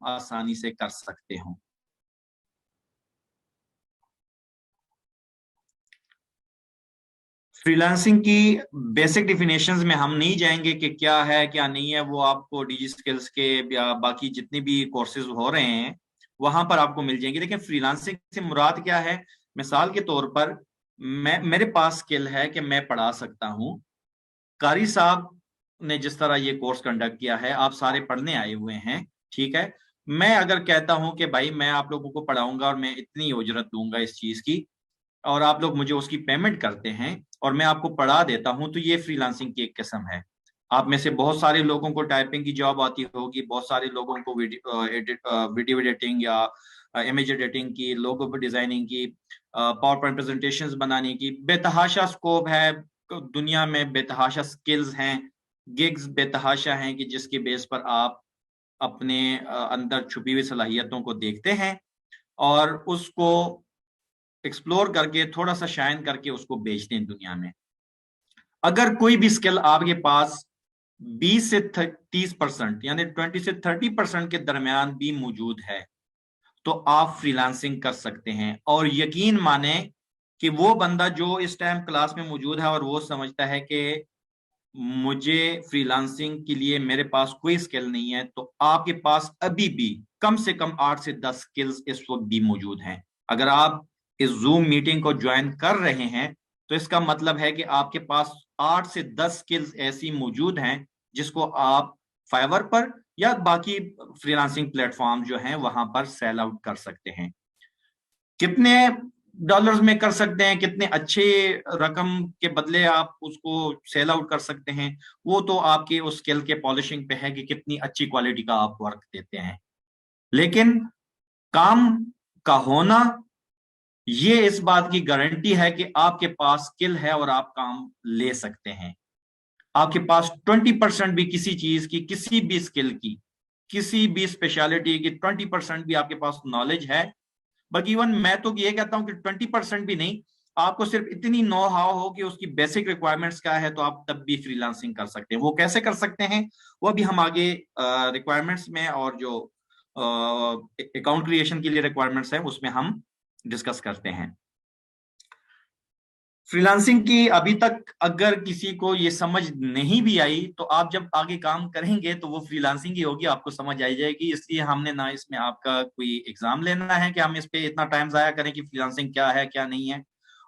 आसानी से कर सकते हो। फ्रीलांसिंग की बेसिक डिफिनेशंस में हम नहीं जाएंगे कि क्या है क्या नहीं है, वो आपको डिजी स्किल्स के या बाकी जितने भी कोर्सेज हो रहे हैं वहां पर आपको मिल जाएंगे। लेकिन फ्रीलांसिंग से मुराद क्या है? मिसाल के तौर पर मेरे पास स्किल है कि मैं पढ़ा सकता हूँ। कारी साहब ने जिस तरह ये कोर्स कंडक्ट किया है, आप सारे पढ़ने आए हुए हैं, ठीक है। मैं अगर कहता हूं कि भाई मैं आप लोगों को पढ़ाऊंगा और मैं इतनी उजरत दूंगा इस चीज की, और आप लोग मुझे उसकी पेमेंट करते हैं और मैं आपको पढ़ा देता हूं, तो ये फ्रीलांसिंग की एक किस्म है। आप में से बहुत सारे लोगों को टाइपिंग की जॉब आती होगी, बहुत सारे लोगों को वीडियो एडिटिंग या इमेज एडिटिंग की, लोगो डिजाइनिंग की, पावर पॉइंट प्रेजेंटेशंस बनाने की। बेतहाशा स्कोप है दुनिया में, बेतहाशा स्किल्स हैं, गिग्स बेतहाशा हैं कि जिसके बेस पर आप अपने अंदर छुपी हुई सलाहियतों को देखते हैं और उसको एक्सप्लोर करके थोड़ा सा शाइन करके उसको बेचते हैं दुनिया में। अगर कोई भी स्किल आपके पास 20 से 30% यानी 20 से 30% के दरमियान भी मौजूद है तो आप फ्रीलांसिंग कर सकते हैं। और यकीन माने कि वो बंदा जो इस टाइम क्लास में मौजूद है और वो समझता है कि मुझे फ्रीलांसिंग के लिए मेरे पास कोई स्किल नहीं है, तो आपके पास अभी भी कम से कम 8 से 10 स्किल्स इस वक्त भी मौजूद हैं। अगर आप इस जूम मीटिंग को ज्वाइन कर रहे हैं तो इसका मतलब है कि आपके पास 8 से 10 स्किल्स ऐसी मौजूद हैं जिसको आप फाइवर पर या बाकी फ्रीलांसिंग प्लेटफॉर्म जो हैं वहां पर सेल आउट कर सकते हैं। कितने डॉलर्स में कर सकते हैं, कितने अच्छे रकम के बदले आप उसको सेल आउट कर सकते हैं, वो तो आपके उस स्किल के पॉलिशिंग पे है कि कितनी अच्छी क्वालिटी का आप वर्क देते हैं। लेकिन काम का होना ये इस बात की गारंटी है कि आपके पास स्किल है और आप काम ले सकते हैं। आपके पास 20% भी किसी चीज की, किसी भी स्किल की, किसी भी स्पेशलिटी की 20% भी आपके पास नॉलेज है, बल्कि इवन मैं तो ये कहता हूं कि 20% भी नहीं, आपको सिर्फ इतनी नो हाउ हो कि उसकी बेसिक रिक्वायरमेंट्स क्या है, तो आप तब भी फ्रीलांसिंग कर सकते हैं। वो कैसे कर सकते हैं वो भी हम आगे रिक्वायरमेंट्स में और जो अकाउंट क्रिएशन के लिए रिक्वायरमेंट्स है उसमें हम डिस्कस करते हैं। फ्रीलांसिंग की अभी तक अगर किसी को ये समझ नहीं भी आई तो आप जब आगे काम करेंगे तो वो फ्रीलांसिंग ही होगी, आपको समझ आई जाएगी। इसलिए हमने ना इसमें आपका कोई एग्जाम लेना है कि हम इस पे इतना टाइम जाया करें कि फ्रीलांसिंग क्या है क्या नहीं है,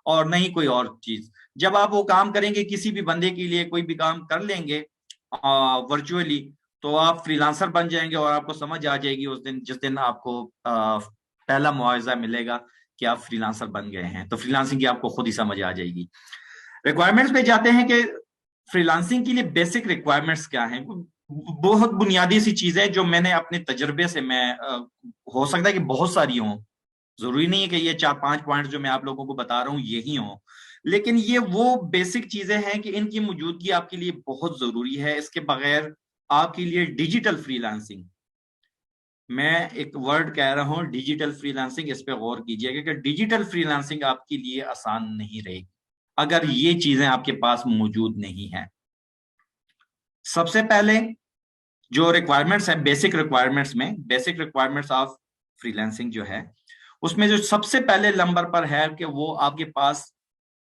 और नहीं कोई और चीज। जब आप वो काम करेंगे, किसी भी बंदे के लिए कोई भी काम कर लेंगे वर्चुअली, तो आप फ्रीलांसर बन जाएंगे और आपको समझ आ जाएगी उस दिन जिस दिन आपको पहला मुआवजा मिलेगा कि आप फ्रीलांसर बन गए हैं, तो फ्रीलांसिंग की आपको खुद ही समझ आ जाएगी। रिक्वायरमेंट्स पे जाते हैं कि फ्रीलांसिंग के लिए बेसिक रिक्वायरमेंट्स क्या हैं। बहुत बुनियादी सी चीजें जो मैंने अपने तजर्बे से, मैं हो सकता है कि बहुत सारी हों, जरूरी नहीं है कि ये 4-5 पॉइंट जो मैं आप लोगों को बता रहा हूं यही हो, लेकिन ये वो बेसिक चीजें हैं कि इनकी मौजूदगी आपके लिए बहुत जरूरी है। इसके बगैर आपके लिए डिजिटल फ्रीलांसिंग, मैं एक वर्ड कह रहा हूं डिजिटल फ्रीलांसिंग, इस पे गौर कीजिएगा कि डिजिटल फ्रीलांसिंग आपके लिए आसान नहीं रहेगी अगर ये चीजें आपके पास मौजूद नहीं है। सबसे पहले जो रिक्वायरमेंट्स है, बेसिक रिक्वायरमेंट्स में, बेसिक रिक्वायरमेंट्स ऑफ फ्रीलांसिंग जो है उसमें जो सबसे पहले नंबर पर है कि वो आपके पास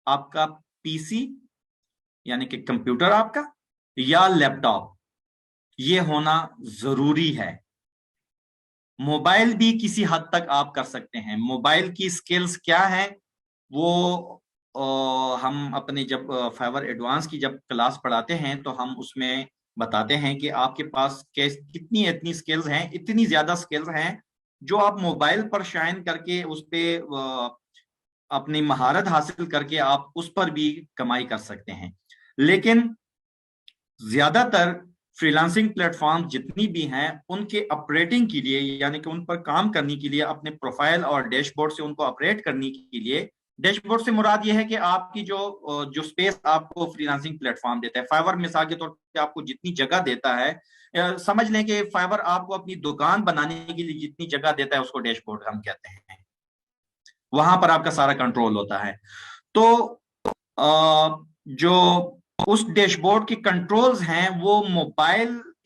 आपका पीसी यानी कि कंप्यूटर आपका या लैपटॉप, ये होना जरूरी है। मोबाइल भी किसी हद तक आप कर सकते हैं। मोबाइल की स्किल्स क्या है वो हम अपने जब फाइवर एडवांस की जब क्लास पढ़ाते हैं तो हम उसमें बताते हैं कि आपके पास कितनी इतनी स्किल्स हैं, इतनी ज्यादा स्किल्स हैं जो आप मोबाइल पर शाइन करके उस पे अपनी महारत हासिल करके आप उस पर भी कमाई कर सकते हैं। लेकिन ज्यादातर फ्रीलांसिंग प्लेटफॉर्म जितनी भी हैं उनके ऑपरेटिंग के लिए, यानी कि उन पर काम करने के लिए, अपने प्रोफाइल और डैशबोर्ड से उनको ऑपरेट करने के लिए, डैशबोर्ड से मुराद यह है कि आपकी जो स्पेस आपको फ्रीलांसिंग प्लेटफॉर्म देता है। फाइवर मिसाल के तौर पे आपको जितनी जगह देता है, समझ लें कि फाइवर आपको अपनी दुकान बनाने के लिए जितनी जगह देता है उसको डैशबोर्ड हम कहते हैं। वहां पर आपका सारा कंट्रोल होता है। तो जो उस डैशबोर्ड के कंट्रोल्स हैं वो मोबाइल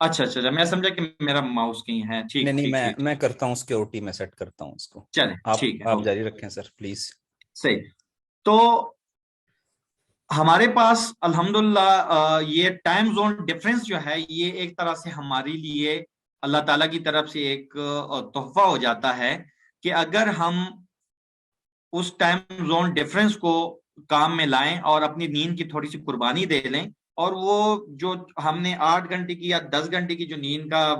अच्छा अच्छा अच्छा, मैं समझा कि मेरा माउस कहीं है। नहीं ठीक नहीं, ठीक ठीक मैं ठीक। करता हूँ उसके ओटी में सेट करता हूँ उसको। चले आप ठीक है, आप ओके। जारी रखें सर प्लीज। सही। तो हमारे पास अल्हम्दुलिल्लाह ये टाइम जोन डिफरेंस जो है, ये एक तरह से हमारे लिए अल्लाह ताला की तरफ से एक तोहफा हो जाता है कि अगर हम उस टाइम जोन डिफरेंस को काम में लाएं और अपनी नींद की थोड़ी सी कुर्बानी दे लें, और वो जो हमने 8 घंटे की या 10 घंटे की जो नींद का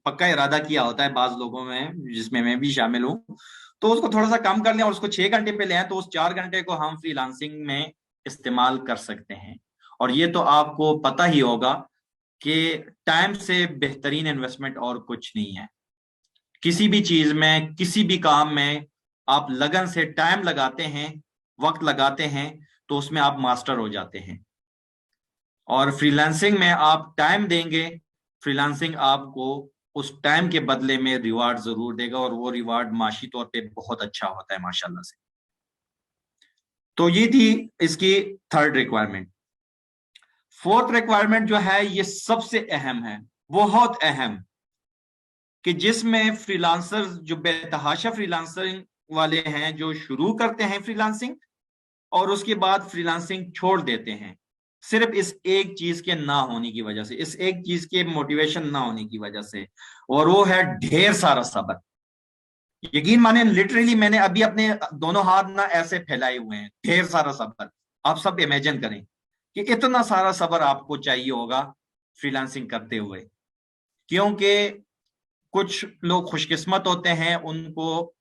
पक्का इरादा किया होता है बाज लोगों में, जिसमें मैं भी शामिल हूँ, तो उसको थोड़ा सा कम कर लें और उसको 6 घंटे पे ले आएं, तो उस 4 घंटे को हम फ्रीलांसिंग में इस्तेमाल कर सकते हैं। और ये तो आपको पता ही होगा कि टाइम से बेहतरीन इन्वेस्टमेंट और कुछ नहीं है। किसी भी चीज में, किसी भी काम में आप लगन से टाइम लगाते हैं, वक्त लगाते हैं, तो उसमें आप मास्टर हो जाते हैं। और फ्रीलांसिंग में आप टाइम देंगे, फ्रीलांसिंग आपको उस टाइम के बदले में रिवार्ड जरूर देगा, और वो रिवार्ड माशी तौर पे बहुत अच्छा होता है माशाल्लाह से। तो ये थी इसकी थर्ड रिक्वायरमेंट। फोर्थ रिक्वायरमेंट जो है ये सबसे अहम है, बहुत अहम, कि जिसमें फ्रीलांसर्स जो बेतहाशा फ्रीलांसरिंग वाले हैं, जो शुरू करते हैं फ्रीलांसिंग और उसके बाद फ्रीलांसिंग छोड़ देते हैं, सिर्फ इस एक चीज के ना होने की वजह से, इस एक चीज के मोटिवेशन ना होने की वजह से, और वो है ढेर सारा सब्र। यकीन माने, लिटरली मैंने अभी अपने दोनों हाथ ना ऐसे फैलाए हुए हैं, ढेर सारा सब्र। आप सब इमेजिन करें कि इतना सारा सब्र आपको चाहिए होगा फ्रीलांसिंग करते हुए, क्योंकि कुछ लोग खुशकिस्मत होते हैं, उनको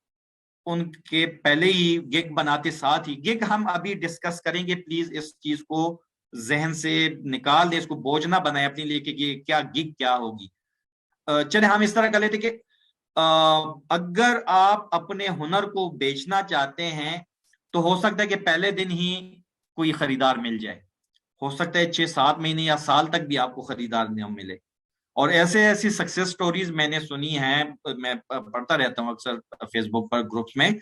उनके पहले ही गिग बनाते, साथ ही गिग हम अभी डिस्कस करेंगे, प्लीज इस चीज को जहन से निकाल दे, इसको बोझ ना बनाए अपने लिए कि ये क्या गिग क्या होगी। चले हम इस तरह कर लेते कि अगर आप अपने हुनर को बेचना चाहते हैं, तो हो सकता है कि पहले दिन ही कोई खरीदार मिल जाए, हो सकता है 6-7 महीने या साल तक भी आपको खरीदार न मिले। और ऐसे ऐसी सक्सेस स्टोरीज मैंने सुनी हैं, मैं पढ़ता रहता हूँ अक्सर फेसबुक पर ग्रुप्स में,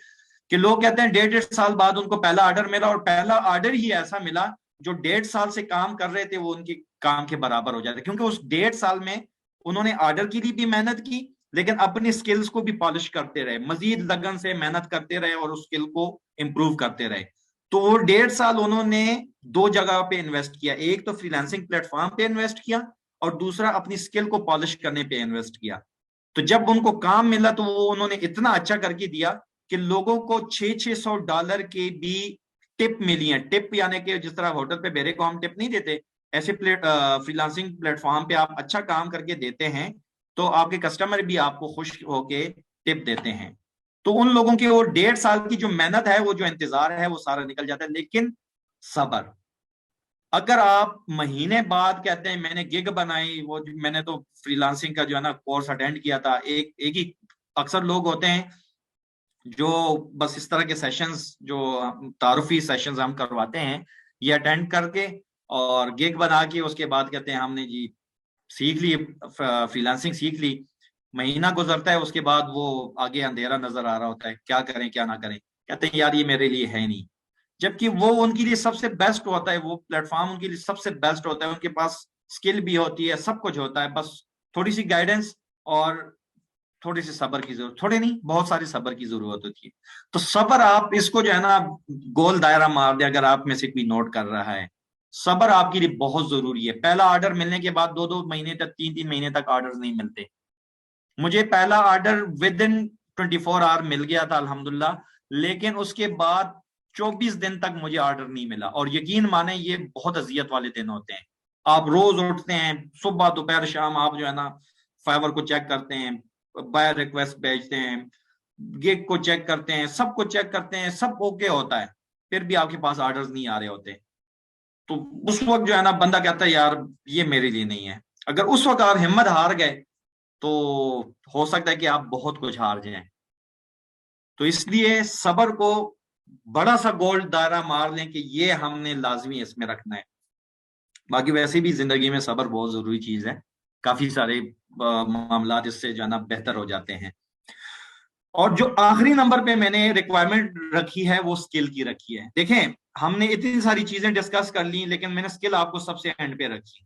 कि लोग कहते हैं 1.5 साल बाद उनको पहला ऑर्डर मिला, और पहला ऑर्डर ही ऐसा मिला जो 1.5 साल से काम कर रहे थे वो उनके काम के बराबर हो जाते, क्योंकि उस 1.5 साल में उन्होंने ऑर्डर के लिए भी मेहनत की, लेकिन अपनी स्किल्स को भी पॉलिश करते रहे, मजीद लगन से मेहनत करते रहे और उस स्किल को इम्प्रूव करते रहे। तो वो 1.5 साल उन्होंने दो जगह पे इन्वेस्ट किया, एक तो फ्रीलांसिंग प्लेटफॉर्म पे इन्वेस्ट किया, और दूसरा अपनी स्किल को पॉलिश करने पे इन्वेस्ट किया। तो जब उनको काम मिला तो वो उन्होंने इतना अच्छा करके दिया कि लोगों को $600 के भी टिप मिली है। टिप यानी कि जिस तरह होटल पे बेरे को हम टिप नहीं देते, ऐसे फ्रीलांसिंग प्लेटफॉर्म पे आप अच्छा काम करके देते हैं, तो आपके कस्टमर भी आपको खुश होके टिप देते हैं। तो उन लोगों की वो 1.5 साल की जो मेहनत है, वो जो इंतजार है, वो सारा निकल जाता है। लेकिन सबर, अगर आप महीने बाद कहते हैं मैंने गिग बनाई, वो मैंने तो फ्रीलांसिंग का जो है ना कोर्स अटेंड किया था, एक एक ही, अक्सर लोग होते हैं जो बस इस तरह के सेशंस, जो तारुफी सेशंस हम करवाते हैं, ये अटेंड करके और गिग बना के उसके बाद कहते हैं हमने जी सीख ली, फ्रीलांसिंग सीख ली। महीना गुजरता है, उसके बाद वो आगे अंधेरा नजर आ रहा होता है, क्या करें क्या ना करें, कहते हैं यार ये मेरे लिए है नहीं। जबकि वो उनके लिए सबसे बेस्ट होता है, वो प्लेटफॉर्म उनके लिए सबसे बेस्ट होता है, उनके पास स्किल भी होती है, सब कुछ होता है, बस थोड़ी सी गाइडेंस और थोड़ी सी सब्र की जरूरत, थोड़ी नहीं बहुत सारी सब्र की जरूरत होती है। तो सब्र, आप इसको जो है ना गोल दायरा मार दे, अगर आप में से कोई नोट कर रहा है, सब्र आपके लिए बहुत जरूरी है। पहला ऑर्डर मिलने के बाद 2-2 महीने तक, 3-3 महीने तक ऑर्डर नहीं मिलते। मुझे पहला ऑर्डर विद इन 24 आवर मिल गया था अल्हम्दुलिल्लाह, लेकिन उसके बाद 24 दिन तक मुझे ऑर्डर नहीं मिला। और यकीन माने ये बहुत अजियत वाले दिन होते हैं। आप रोज उठते हैं, सुबह दोपहर शाम, आप जो है ना फाइवर को चेक करते हैं, बाय रिक्वेस्ट भेजते हैं, गिग को चेक करते हैं, सब को चेक करते हैं, सब ओके होता है, फिर भी आपके पास ऑर्डर्स नहीं आ रहे होते। तो उस वक्त जो है ना बंदा कहता है यार ये मेरे लिए नहीं है। अगर उस वक्त आप हिम्मत हार गए, तो हो सकता है कि आप बहुत कुछ हार जाएं। तो इसलिए सब्र को बड़ा सा गोल दायरा मार लें कि ये हमने लाजमी इसमें रखना है। बाकी वैसे भी जिंदगी में सब्र बहुत जरूरी चीज है, काफी सारे मामला इससे जो है ना बेहतर हो जाते हैं। और जो आखिरी नंबर पे मैंने रिक्वायरमेंट रखी है वो स्किल की रखी है। देखें, हमने इतनी सारी चीजें डिस्कस कर ली, लेकिन मैंने स्किल आपको सबसे एंड पे रखी।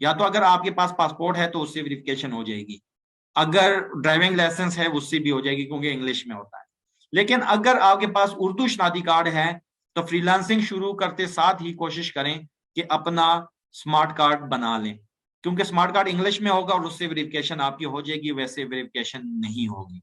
या तो अगर आपके पास पासपोर्ट है तो उससे वेरिफिकेशन हो जाएगी, अगर ड्राइविंग लाइसेंस है उससे भी हो जाएगी क्योंकि इंग्लिश में होता है। लेकिन अगर आपके पास उर्दू शनाख्ती कार्ड है तो फ्रीलांसिंग शुरू करते साथ ही कोशिश करें कि अपना स्मार्ट कार्ड बना लें, क्योंकि स्मार्ट कार्ड इंग्लिश में होगा और उससे वेरिफिकेशन आपकी हो जाएगी, वैसे वेरिफिकेशन नहीं होगी।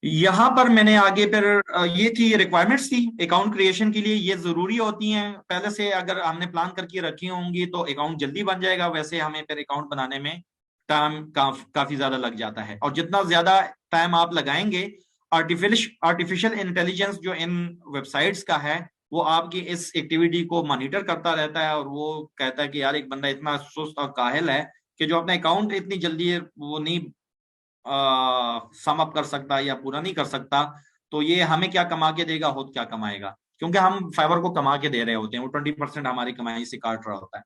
यहां पर मैंने आगे फिर ये थी रिक्वायरमेंट्स थी अकाउंट क्रिएशन के लिए, ये जरूरी होती हैं पहले से, अगर हमने प्लान करके रखी होंगी तो अकाउंट जल्दी बन जाएगा, वैसे हमें फिर अकाउंट बनाने में टाइम काफी ज्यादा लग जाता है, और जितना ज्यादा टाइम आप लगाएंगे, आर्टिफिशियल इंटेलिजेंस जो इन वेबसाइट्स का है वो आपकी इस एक्टिविटी को मॉनिटर करता रहता है, और वो कहता है कि यार एक बंदा इतना सुस्त और काहिल है कि जो अपना अकाउंट इतनी जल्दी वो नहीं सम अप कर सकता या पूरा नहीं कर सकता, तो ये हमें क्या कमा के देगा, खुद क्या कमाएगा, क्योंकि हम फाइवर को कमा के दे रहे होते हैं, वो 20% हमारी कमाई से काट रहा होता है।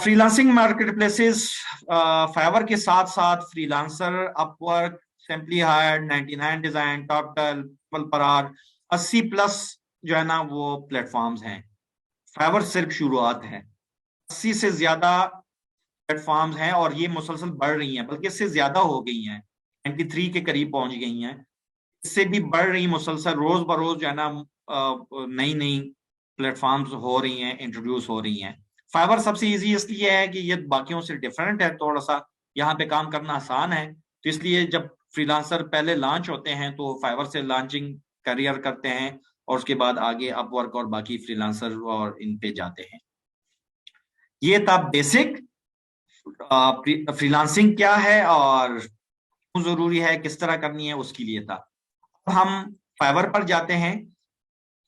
फ्रीलांसिंग मार्केट प्लेसेस, फाइवर के साथ साथ Freelancer, Upwork, SimplyHired, 99 design, Toptal, पराग, 80 प्लस जो है ना वो प्लेटफॉर्म्स हैं। फाइवर सिर्फ शुरुआत है, 80 से ज्यादा प्लेटफॉर्म्स हैं और ये मुसलसल बढ़ रही हैं, बल्कि इससे ज्यादा हो गई हैं, 93 के करीब पहुंच गई हैं, इससे भी बढ़ रही मुसलसल, रोज बरोज जो है ना नई नई प्लेटफॉर्म्स हो रही हैं, इंट्रोड्यूस हो रही हैं। फाइवर सबसे इजी इसलिए है कि ये बाकियों से डिफरेंट है थोड़ा सा, यहाँ पे काम करना आसान है, तो इसलिए जब फ्रीलांसर पहले लॉन्च होते हैं तो फाइवर से लॉन्चिंग करियर करते हैं और उसके बाद आगे अपवर्क और बाकी फ्रीलांसर और इन पे जाते हैं। ये था बेसिक फ्रीलांसिंग क्या है और क्यों जरूरी है, किस तरह करनी है, उसके लिए था। अब हम फाइवर पर जाते हैं।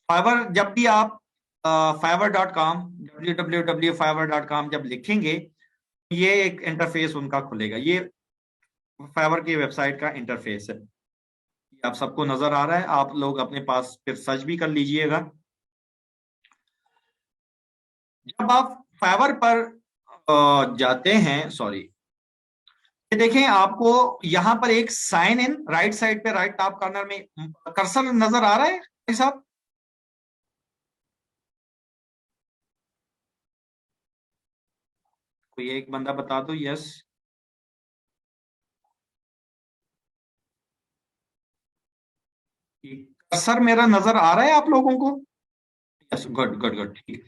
फाइवर, जब भी आप fiverr.com, www.fiverr.com जब लिखेंगे, ये एक इंटरफेस उनका खुलेगा, ये फाइवर की वेबसाइट का इंटरफेस है, आप सबको नजर आ रहा है, आप लोग अपने पास फिर सर्च भी कर लीजिएगा। जब आप फाइवर पर जाते हैं, सॉरी, ये देखें, आपको यहां पर एक साइन इन राइट साइड पे राइट टॉप कॉर्नर में कर्सर नजर आ रहा है साहब? कोई एक बंदा बता दो यस। कर्सर मेरा नजर आ रहा है आप लोगों को? यस, गुड गुड गुड, ठीक।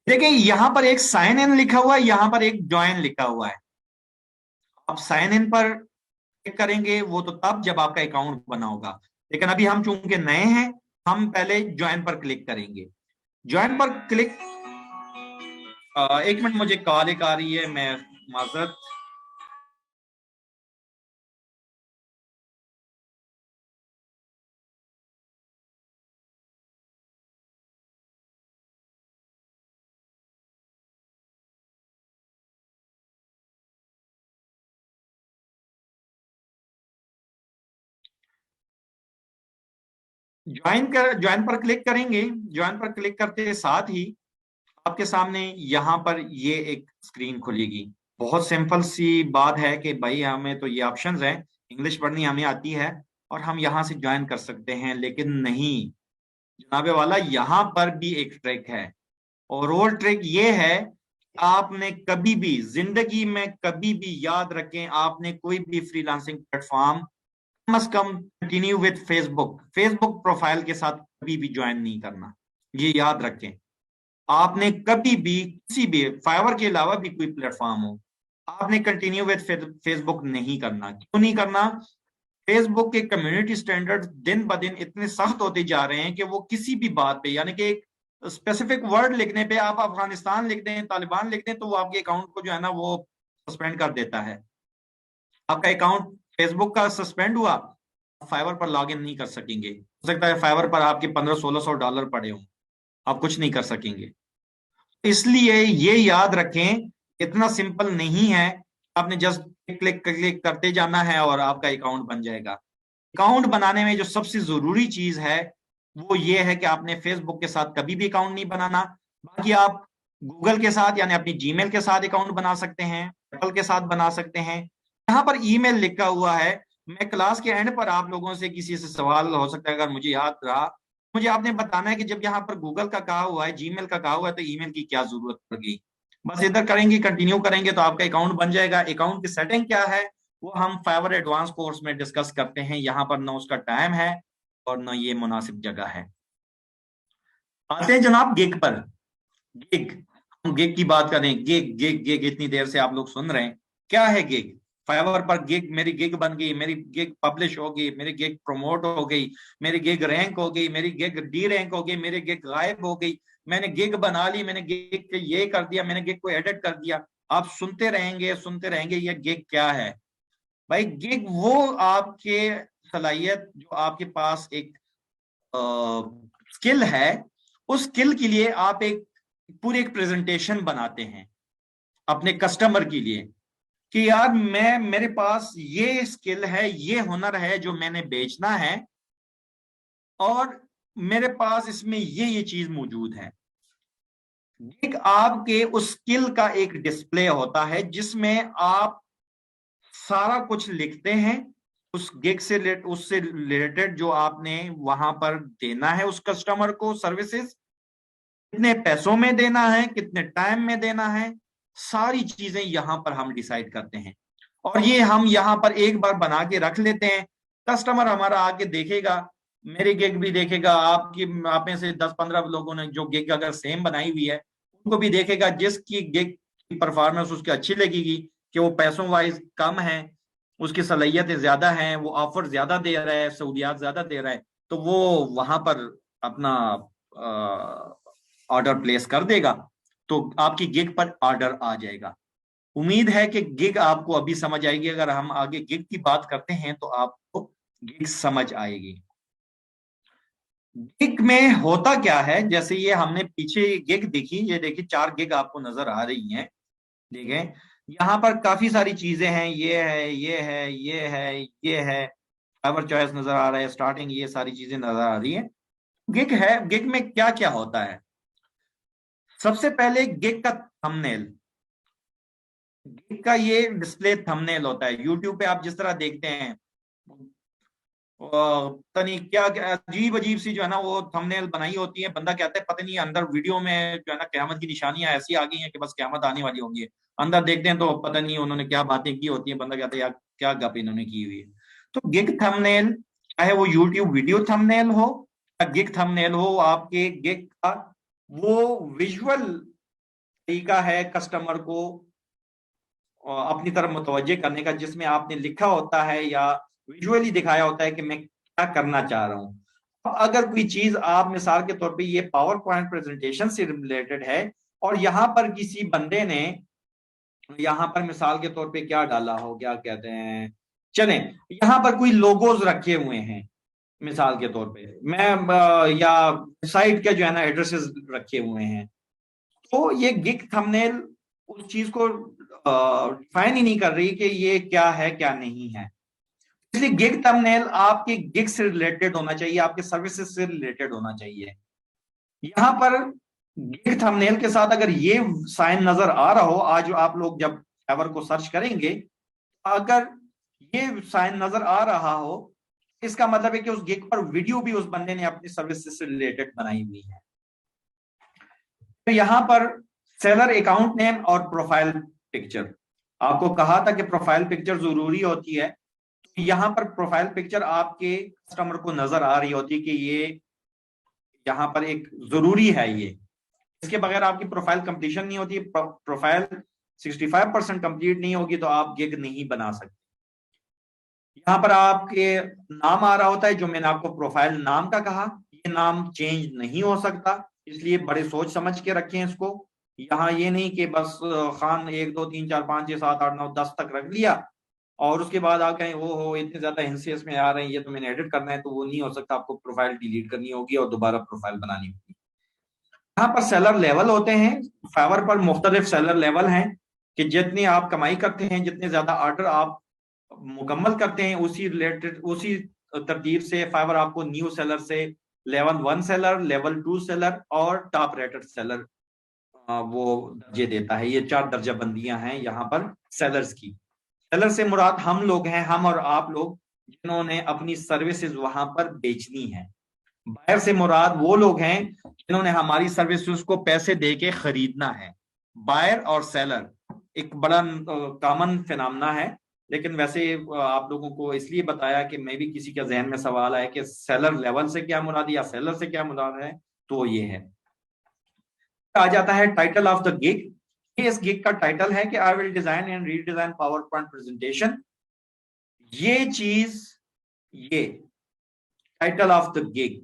देखिए यहां पर एक साइन इन लिखा हुआ है, यहां पर एक ज्वाइन लिखा हुआ है। आप साइन इन पर क्लिक करेंगे वो तो तब जब आपका अकाउंट बना होगा, लेकिन अभी हम चूंकि नए हैं, हम पहले ज्वाइन पर क्लिक करेंगे। ज्वाइन पर क्लिक, एक मिनट, मुझे कॉल एक आ रही है, मैं माजरत। ज्वाइन पर क्लिक करेंगे, ज्वाइन पर क्लिक करते साथ ही आपके सामने यहाँ पर ये एक स्क्रीन खुलेगी। बहुत सिंपल सी बात है कि भाई हमें तो ये ऑप्शंस हैं, इंग्लिश पढ़नी हमें आती है और हम यहाँ से ज्वाइन कर सकते हैं, लेकिन नहीं जनाबे वाला, यहाँ पर भी एक ट्रिक है, और वो ट्रिक ये है, आपने कभी भी जिंदगी में कभी भी याद रखें, आपने कोई भी फ्रीलांसिंग प्लेटफॉर्म कम अज कम continue with Facebook, Facebook profile के साथ कभी भी ज्वाइन नहीं करना, ये याद रखें। आपने कभी भी किसी भी फाइवर के अलावा भी कोई प्लेटफॉर्म हो, आपने कंटिन्यू विद फेसबुक नहीं करना। क्यों नहीं करना? फेसबुक के कम्युनिटी स्टैंडर्ड दिन ब दिन इतने सख्त होते जा रहे हैं कि वो किसी भी बात पे, यानी कि एक स्पेसिफिक वर्ड लिखने पे, आप अफगानिस्तान लिख दें, तालिबान लिख दें, तो वो आपके अकाउंट को जो है ना वो सस्पेंड कर देता है। आपका अकाउंट फेसबुक का सस्पेंड हुआ, फाइवर पर लॉग इन नहीं कर सकेंगे, हो सकता है फाइवर पर आपके $1500-1600 पड़े हों, आप कुछ नहीं कर सकेंगे। इसलिए ये याद रखें, इतना सिंपल नहीं है, आपने जस्ट क्लिक क्लिक करते जाना है और आपका अकाउंट बन जाएगा। अकाउंट बनाने में जो सबसे जरूरी चीज है वो ये है कि आपने फेसबुक के साथ कभी भी अकाउंट नहीं बनाना। बाकी आप गूगल के साथ यानी अपनी जीमेल के साथ अकाउंट बना सकते हैं, एप्पल के साथ बना सकते हैं। यहाँ पर ईमेल लिखा हुआ है, मैं क्लास के एंड पर आप लोगों से किसी से सवाल हो सकता है अगर मुझे याद रहा मुझे आपने बताना है कि जब यहाँ पर गूगल का कहा हुआ है, जीमेल का कहा हुआ है, तो ईमेल की क्या जरूरत पड़ गई। बस इधर करेंगे, कंटिन्यू करेंगे तो आपका अकाउंट बन जाएगा। अकाउंट की सेटिंग क्या है वो हम फाइवर एडवांस कोर्स में डिस्कस करते हैं। यहाँ पर ना उसका टाइम है और ना ये मुनासिब जगह है। आते हैं जनाब गिग पर। गिग, हम गिग की बात करें। गिग गिग गिग इतनी देर से आप लोग सुन रहे हैं, क्या है गिग। फाइवर पर गिग, मेरी गिग बन गई, मेरी गिग पब्लिश हो गई, मेरी गिग प्रमोट हो गई, मेरी गिग रैंक हो गई, मेरी गिग डी रैंक हो गई, मेरी गिग गायब हो गई, मैंने गिग बना ली, मैंने गिग ये कर दिया, मैंने गिग को एडिट कर दिया। आप सुनते रहेंगे ये गिग क्या है। भाई गिग वो आपके सलाहियत, जो आपके पास एक स्किल है, उस स्किल के लिए आप एक पूरी एक प्रेजेंटेशन बनाते हैं अपने कस्टमर के लिए कि यार मैं, मेरे पास ये स्किल है, ये हुनर है जो मैंने बेचना है, और मेरे पास इसमें ये चीज मौजूद है। एक आपके उस स्किल का एक डिस्प्ले होता है जिसमें आप सारा कुछ लिखते हैं, उस गिग से उससे रिलेटेड जो आपने वहां पर देना है उस कस्टमर को सर्विसेज, कितने पैसों में देना है, कितने टाइम में देना है, सारी चीजें यहां पर हम डिसाइड करते हैं। और ये हम यहां पर एक बार बना के रख लेते हैं। कस्टमर हमारा आके देखेगा, मेरी गिग भी देखेगा, आपकी आप में से 10-15 लोगों ने जो गिग अगर सेम बनाई हुई है उनको भी देखेगा। जिसकी गिग की परफॉर्मेंस उसकी अच्छी लगेगी कि वो पैसों वाइज कम है, उसकी सलाहियतें ज्यादा हैं, वो ऑफर ज्यादा दे रहा है, सहूलियात ज्यादा दे रहा है, तो वो वहां पर अपना ऑर्डर प्लेस कर देगा, तो आपकी गिग पर ऑर्डर आ जाएगा। उम्मीद है कि गिग आपको अभी समझ आएगी। अगर हम आगे गिग की बात करते हैं तो आपको गिग समझ आएगी। गिग में होता क्या है, जैसे ये हमने पीछे गिग देखी, ये देखिए 4 गिग आपको नजर आ रही हैं। देखें यहाँ पर काफी सारी चीजें हैं, ये है, ये है, ये है, ये है, फाइवर चॉइस नजर आ रहा है, स्टार्टिंग, ये सारी चीजें नजर आ रही है। गिग है, गिग में क्या क्या होता है। सबसे पहले गिग का थंबनेल, गिग का ये डिस्प्ले थंबनेल होता है। यूट्यूब पे आप जिस तरह देखते हैं, पता नहीं क्या क्या अजीब अजीब सी जो है ना वो थंबनेल बनाई होती है। बंदा कहता है पता नहीं अंदर वीडियो में जो है ना क़यामत की निशानियां ऐसी आ गई हैं कि बस क़यामत आने वाली होंगी। अंदर देखते हैं तो पता नहीं उन्होंने क्या बातें की होती हैं। बंदा कहता है यार क्या गप इन्होंने की हुई है। तो गिग थंबनेल, चाहे वो यूट्यूब वीडियो थंबनेल हो या गिग थंबनेल हो, आपके गिग का वो विजुअल तरीका है कस्टमर को अपनी तरफ मुतवज्जे करने का, जिसमें आपने लिखा होता है या विजुअली दिखाया होता है कि मैं क्या करना चाह रहा हूं। अब अगर कोई चीज आप मिसाल के तौर पे ये पावर पॉइंट प्रेजेंटेशन से रिलेटेड है और यहाँ पर किसी बंदे ने यहाँ पर मिसाल के तौर पे क्या डाला हो, क्या कहते हैं, चले यहाँ पर कोई लोगोज रखे हुए हैं मिसाल के तौर पे, मैं या साइट के जो है ना एड्रेसेस रखे हुए हैं, तो ये गिग थंबनेल उस चीज को डिफाइन ही नहीं कर रही कि ये क्या है क्या नहीं है। इसलिए गिग थंबनेल आपके गिग से रिलेटेड होना चाहिए, आपके सर्विसेज से रिलेटेड होना चाहिए। यहां पर गिग थंबनेल के साथ अगर ये साइन नजर आ रहा हो, आज आप लोग जब फाइवर को सर्च करेंगे, अगर ये साइन नजर आ रहा हो, इसका मतलब है कि उस गिग पर वीडियो भी उस बंदे ने अपनी सर्विसेज से रिलेटेड बनाई हुई है। तो यहां पर सेलर अकाउंट नेम और प्रोफाइल पिक्चर, आपको कहा था कि प्रोफाइल पिक्चर जरूरी होती है। तो यहां पर प्रोफाइल पिक्चर आपके कस्टमर को नजर आ रही होती कि ये यहाँ पर एक जरूरी है। ये इसके बगैर आपकी प्रोफाइल कंप्लीशन नहीं होती। प्रोफाइल 65% कंप्लीट नहीं होगी तो आप गिग नहीं बना सकते। यहाँ पर आपके नाम आ रहा होता है, जो मैंने आपको प्रोफाइल नाम का कहा, ये नाम चेंज नहीं हो सकता, इसलिए बड़े सोच समझ के रखें इसको। यहाँ ये नहीं कि बस खान 1 2 3 4 5 6 7 8 9 10 तक रख लिया और उसके बाद आप कहें वो हो इतने ज्यादा हिंसेस में आ रहे हैं, ये तो मैंने एडिट करना है, तो वो नहीं हो सकता। आपको प्रोफाइल डिलीट करनी होगी और दोबारा प्रोफाइल बनानी होगी। यहाँ पर सेलर लेवल होते हैं। फाइवर पर मुख्तलिफ सेलर लेवल हैं कि जितनी आप कमाई करते हैं, जितने ज्यादा ऑर्डर आप मुकम्मल करते हैं, उसी रिलेटेड उसी तरतीब से फाइवर आपको न्यू सेलर से लेवल 1 सेलर, लेवल 2 सेलर और टॉप रेटेड सेलर वो दर्जे देता है। ये 4 दर्जा बंदियां हैं यहाँ पर सेलर्स की। सेलर से मुराद हम लोग हैं, हम और आप लोग, जिन्होंने अपनी सर्विसेज वहां पर बेचनी है। बायर से मुराद वो लोग हैं जिन्होंने हमारी सर्विसेज को पैसे दे के खरीदना है। बायर और सेलर एक बड़ा कॉमन फिनोमेना है, लेकिन वैसे आप लोगों को इसलिए बताया कि मैं भी किसी के जहन में सवाल आया कि सेलर लेवल से क्या मुराद या सेलर से क्या मुराद है, तो ये है। आ जाता है टाइटल ऑफ द गिग। इस गिग का टाइटल है कि आई will design and redesign power point presentation. ये चीज, ये टाइटल ऑफ द गिग,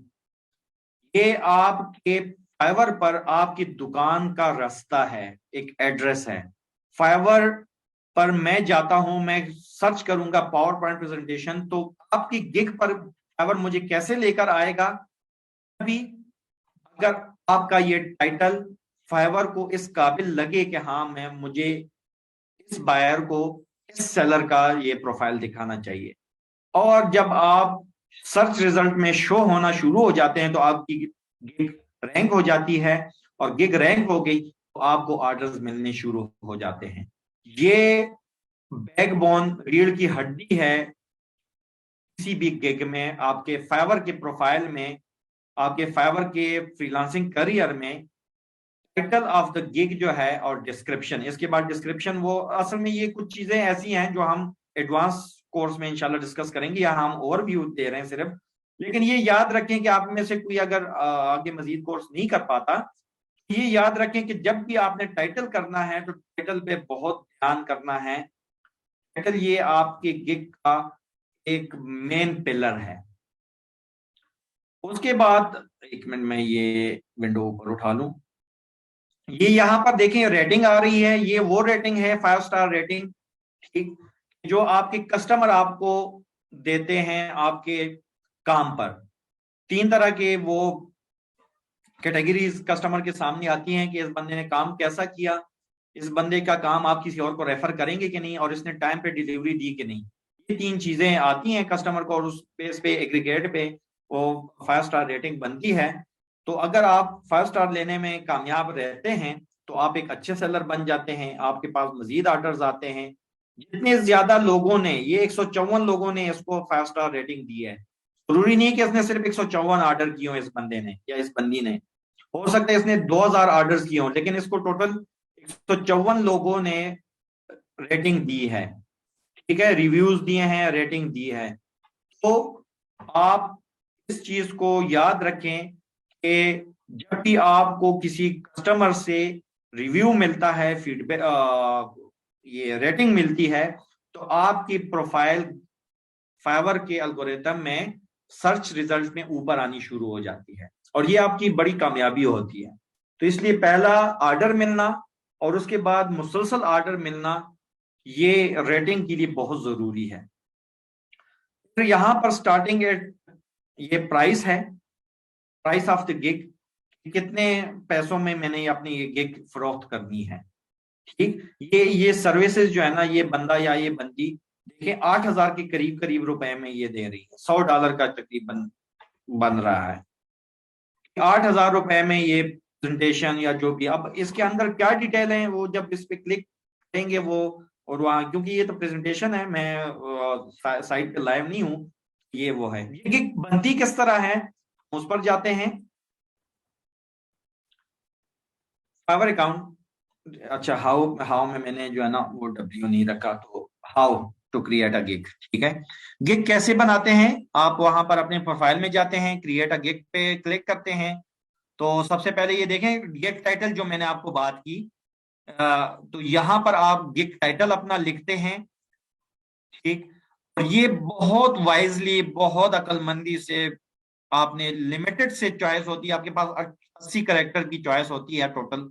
ये आपके फाइवर पर आपकी दुकान का रास्ता है, एक एड्रेस है। फाइवर पर मैं जाता हूं, मैं सर्च करूंगा पावर पॉइंट प्रेजेंटेशन, तो आपकी गिग पर फाइवर मुझे कैसे लेकर आएगा? अभी अगर आपका ये टाइटल फाइवर को इस काबिल लगे कि हाँ मैं, मुझे इस बायर को इस सेलर का ये प्रोफाइल दिखाना चाहिए, और जब आप सर्च रिजल्ट में शो होना शुरू हो जाते हैं तो आपकी गिग रैंक हो जाती है, और गिग रैंक हो गई तो आपको ऑर्डर्स मिलने शुरू हो जाते हैं। ये बैकबोन, रीढ़ की हड्डी है किसी भी गिग में, आपके फाइवर के प्रोफाइल में, आपके फाइवर के फ्रीलांसिंग करियर में। टाइटल ऑफ द गिग जो है और डिस्क्रिप्शन, इसके बाद डिस्क्रिप्शन, वो असल में ये कुछ चीजें ऐसी हैं जो हम एडवांस कोर्स में इंशाल्लाह डिस्कस करेंगे, या हम ओवरव्यू दे रहे हैं सिर्फ। लेकिन ये याद रखें कि आप में से कोई अगर आगे मजीद कोर्स नहीं कर पाता, ये याद रखें कि जब भी आपने टाइटल करना है तो टाइटल पे बहुत ध्यान करना है। टाइटल ये आपके गिग का एक मेन पिलर है। उसके बाद एक मिनट में ये विंडो ऊपर उठा लूं, ये यहां पर देखें रेटिंग आ रही है, ये वो रेटिंग है 5 स्टार रेटिंग, ठीक, जो आपके कस्टमर आपको देते हैं आपके काम पर। 3 तरह के वो कैटेगरीज कस्टमर के सामने आती हैं कि इस बंदे ने काम कैसा किया, इस बंदे का काम आप किसी और को रेफर करेंगे कि नहीं, और इसने टाइम पे डिलीवरी दी कि नहीं। ये 3 चीजें आती हैं कस्टमर को, और उस बेस पे एग्रीगेट पे वो 5 स्टार रेटिंग बनती है। तो अगर आप 5 स्टार लेने में कामयाब रहते हैं तो आप एक अच्छे सेलर बन जाते हैं, आपके पास मजीद ऑर्डर्स आते हैं। जितने ज्यादा लोगों ने, ये 154 लोगों ने इसको 5 स्टार रेटिंग दी है, जरूरी नहीं कि इसने सिर्फ 154 ऑर्डर किए हो इस बंदे ने या इस बंदी ने, हो सकता है इसने 2000 ऑर्डर्स किए हो, लेकिन इसको टोटल 154 लोगों ने रेटिंग दी है, ठीक है, रिव्यूज दिए हैं, रेटिंग दी है। तो आप इस चीज को याद रखें कि जब भी आपको किसी कस्टमर से रिव्यू मिलता है, फीडबैक, ये रेटिंग मिलती है, तो आपकी प्रोफाइल फाइवर के एल्गोरिथम में सर्च रिजल्ट में ऊपर आनी शुरू हो जाती है, और ये आपकी बड़ी कामयाबी होती है। तो इसलिए पहला ऑर्डर मिलना और उसके बाद मुसलसल ऑर्डर मिलना, ये रेटिंग के लिए बहुत जरूरी है। फिर यहां पर स्टार्टिंग एट, ये प्राइस है, प्राइस ऑफ द गिग, कितने पैसों में मैंने अपनी ये गिग फरोख्त करनी है, ठीक। ये सर्विसेज जो है ना, ये बंदा या ये बंदी देखिए 8000 के करीब करीब रुपए में ये दे रही है, $100 का तकरीबन बन रहा है। 8000 रुपए में ये प्रेजेंटेशन या जो भी, अब इसके अंदर क्या डिटेल है वो जब इस पे क्लिक करेंगे वो, और वहां, क्योंकि ये तो प्रेजेंटेशन है, मैं साइट पे लाइव नहीं हूं, ये वो है। ये बनती किस तरह है, उस पर जाते हैं। फाइवर अकाउंट, अच्छा, हाउ हाउ में मैंने जो है ना वो डब्ल्यू नहीं रखा, तो how to create a gig, ठीक है। गिग कैसे बनाते हैं, आप वहां पर अपने प्रोफाइल में जाते हैं, क्रिएट अ गिग पे क्लिक करते हैं। तो सबसे पहले ये देखें गिग टाइटल जो मैंने आपको बात की, तो यहां पर आप गिग टाइटल अपना लिखते हैं, ठीक। और ये बहुत वाइजली, बहुत अक्लमंदी से, आपने लिमिटेड से चॉइस होती है, आपके पास 80 करेक्टर की चॉइस होती है टोटल,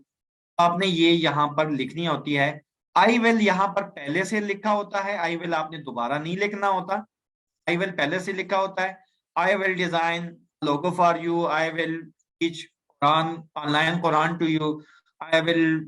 आपने ये यहाँ पर लिखनी होती है। आई विल यहाँ पर पहले से लिखा होता है, आई विल आपने दोबारा नहीं लिखना होता, आई विल पहले से लिखा होता है। I will design logo for you, I will teach Quran, online Quran to you, I will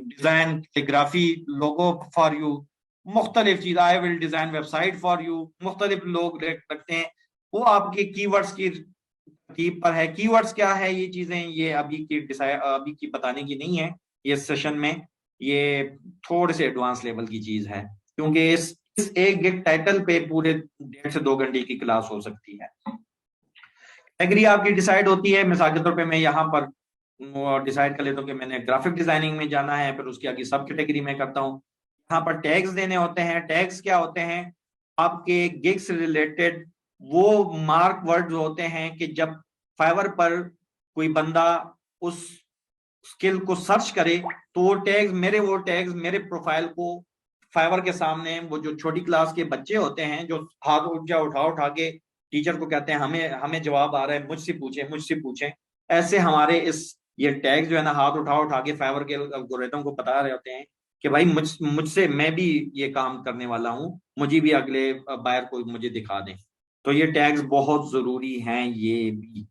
design calligraphy logo for you, मुख्तलिफ चीज, I will design website for you, मुख्तलिफ लोग रखते हैं। वो आपके कीवर्ड्स की तरतीब पर है। कीवर्ड्स क्या है, ये चीजें ये अभी की बताने की नहीं है ये सेशन में, ये थोड़े से एडवांस लेवल की चीज है, क्योंकि इस एक गिग टाइटल पे पूरे 1.5 से 2 घंटे की क्लास हो सकती है। कैटेगरी आपकी डिसाइड होती है। मिसाल के तौर पे मैं यहाँ पर डिसाइड कर लेता हूँ कि मैंने ग्राफिक डिजाइनिंग में जाना है, फिर उसकी आगे सब कैटेगरी में करता हूँ। यहाँ पर टैग्स देने होते हैं। टैग्स क्या होते हैं? आपके गिग से रिलेटेड वो मार्क वर्ड्स होते हैं कि जब फाइवर पर कोई बंदा उस स्किल को सर्च करे तो वो टैग्स मेरे प्रोफाइल को फाइवर के सामने, वो जो छोटी क्लास के बच्चे होते हैं जो हाथ ऊंचा उठा उठा के टीचर को कहते हैं हमें हमें जवाब आ रहा है, मुझसे पूछें, ऐसे हमारे इस ये टैग्स जो है ना हाथ उठा उठा के फाइवर के एल्गोरिथम को बता रहे होते हैं कि भाई मुझसे मैं भी ये काम करने वाला हूँ, मुझे भी अगले बायर को मुझे दिखा दें। तो ये टैग्स बहुत जरूरी हैं ये भी।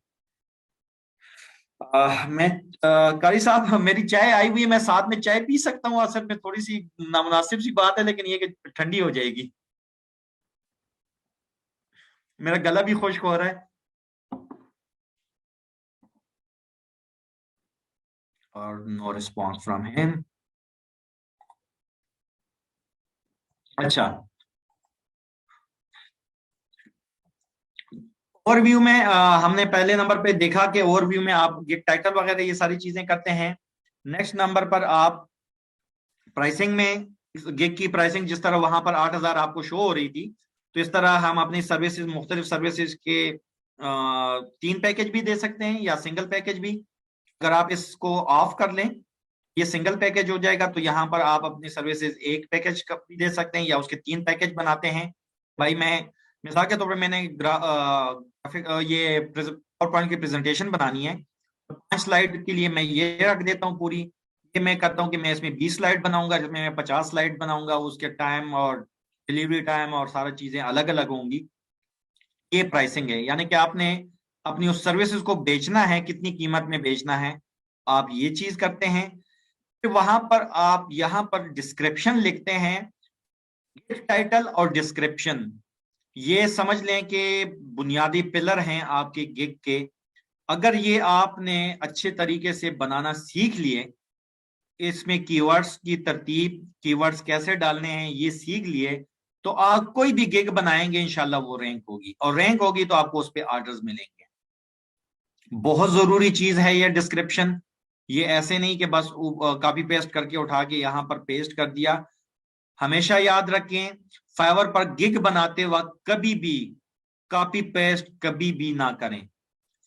मैं कारी साहब, मेरी चाय आई हुई है, मैं साथ में चाय पी सकता हूँ? असल में थोड़ी सी नामुनासिब सी बात है, लेकिन ये कि ठंडी हो जाएगी, मेरा गला भी खुश्क हो रहा है। और नो रिस्पॉन्स फ्रॉम हिम। अच्छा, ओवरव्यू में हमने पहले नंबर पे देखा कि ओवरव्यू में आप गिग टाइटल वगैरह ये सारी चीजें करते हैं। नेक्स्ट नंबर पर आप प्राइसिंग में, गिग की प्राइसिंग जिस तरह वहां पर 8,000 आपको शो हो रही थी, तो इस तरह हम अपनी सर्विसेज, मुख्तलिफ सर्विसेज के 3 पैकेज भी दे सकते हैं या सिंगल पैकेज भी। अगर आप इसको ऑफ कर लें, ये सिंगल पैकेज हो जाएगा, तो यहाँ पर आप अपनी सर्विसेज एक पैकेज का भी दे सकते हैं या उसके 3 पैकेज बनाते हैं। भाई मैं मिसाल के तौर पर मैंने ये पावर पॉइंट की प्रेजेंटेशन बनानी है, तो 5 स्लाइड के लिए मैं ये रख देता हूँ पूरी। ये मैं करता हूँ कि मैं इसमें 20 स्लाइड बनाऊंगा, जिसमें मैं 50 स्लाइड बनाऊंगा, उसके टाइम और डिलीवरी टाइम और सारी चीजें अलग अलग होंगी। ये प्राइसिंग है, यानी कि आपने अपनी उस सर्विसेज को बेचना है, कितनी कीमत में बेचना है, आप ये चीज करते हैं। फिर वहां पर आप यहाँ पर डिस्क्रिप्शन लिखते हैं। गिग टाइटल और डिस्क्रिप्शन ये समझ लें कि बुनियादी पिलर हैं आपके गिग के। अगर ये आपने अच्छे तरीके से बनाना सीख लिए, इसमें कीवर्ड्स की तरतीब, कीवर्ड्स कैसे डालने हैं ये सीख लिए, तो आप कोई भी गिग बनाएंगे इंशाल्लाह वो रैंक होगी, और रैंक होगी तो आपको उस पर ऑर्डर्स मिलेंगे। बहुत जरूरी चीज है ये डिस्क्रिप्शन। ये ऐसे नहीं कि बस कॉपी पेस्ट करके उठा के यहाँ पर पेस्ट कर दिया। हमेशा याद रखें, फाइवर पर गिग बनाते वक्त कभी भी कॉपी पेस्ट कभी भी ना करें।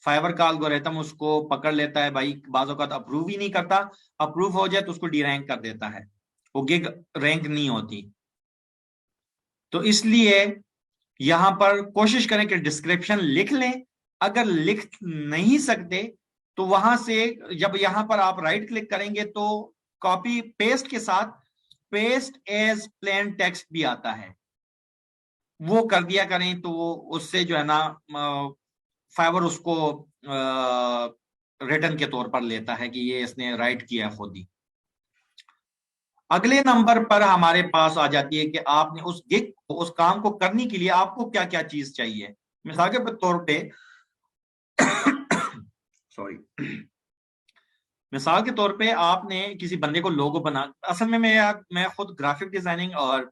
फाइवर का एल्गोरिथम उसको पकड़ लेता है भाई, बाज़ औक़ात अप्रूव ही नहीं करता, अप्रूव हो जाए तो उसको डी रैंक कर देता है, वो गिग रैंक नहीं होती। तो इसलिए यहां पर कोशिश करें कि डिस्क्रिप्शन लिख लें। अगर लिख नहीं सकते तो वहां से जब यहां पर आप राइट क्लिक करेंगे तो कॉपी पेस्ट के साथ पेस्ट एज प्लेन टेक्स्ट भी आता है, वो कर दिया करें, तो उससे जो है ना फाइवर उसको रिटर्न के तौर पर लेता है कि ये इसने राइट किया खुद ही। अगले नंबर पर हमारे पास आ जाती है कि आपने उस गिग को, उस काम को करने के लिए आपको क्या क्या चीज चाहिए। मिसाल के तौर पे सॉरी, मिसाल के तौर पे आपने किसी बंदे को लोगो बना, असल में मैं खुद ग्राफिक डिजाइनिंग और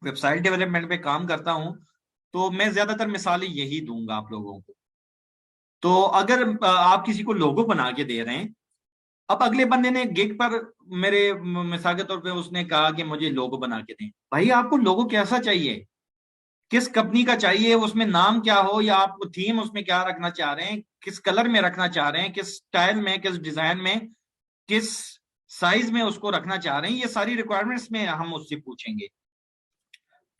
वेबसाइट डेवलपमेंट पे काम करता हूं, तो मैं ज्यादातर मिसालें यही दूंगा आप लोगों को। तो अगर आप किसी को लोगो बना के दे रहे हैं, अब अगले बंदे ने गिग पर मेरे मिसाल के तौर पे उसने कहा कि मुझे लोगो बना के दें। भाई आपको लोगो कैसा चाहिए, किस कंपनी का चाहिए, उसमें नाम क्या हो, या आप थीम उसमें क्या रखना चाह रहे हैं, किस कलर में रखना चाह रहे हैं, किस स्टाइल में, किस डिजाइन में, किस साइज में उसको रखना चाह रहे हैं, ये सारी रिक्वायरमेंट्स में हम उससे पूछेंगे।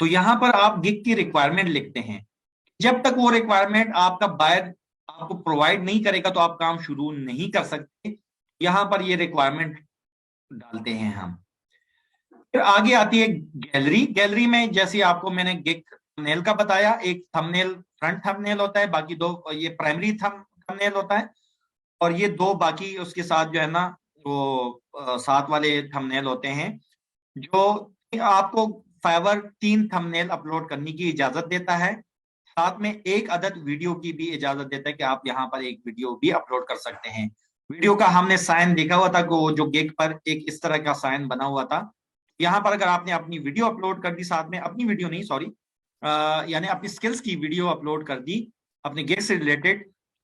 तो यहां पर आप गिग की रिक्वायरमेंट लिखते हैं। जब तक वो रिक्वायरमेंट आपका बायर आपको प्रोवाइड नहीं करेगा तो आप काम शुरू नहीं कर सकते। यहां पर ये रिक्वायरमेंट डालते हैं हम। फिर आगे आती है गैलरी। गैलरी में जैसे आपको मैंने गिग थंबनेल का बताया, एक थंबनेल फ्रंट थंबनेल होता है, बाकी दो ये प्राइमरी थंबनेल होता है, और ये दो बाकी उसके साथ जो है ना वो साथ वाले थंबनेल होते हैं। जो आपको फाइवर 3 थंबनेल अपलोड करने की इजाजत देता है, साथ में एक अदद वीडियो की भी इजाजत देता है कि आप यहाँ पर एक वीडियो भी अपलोड कर सकते हैं। वीडियो का हमने साइन देखा हुआ था कि वो जो गिग पर एक इस तरह का साइन बना हुआ था। यहाँ पर अगर आपने अपनी वीडियो अपलोड कर दी, साथ में अपनी वीडियो नहीं सॉरी, यानी अपनी स्किल्स की वीडियो अपलोड कर दी अपने गिग से related,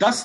10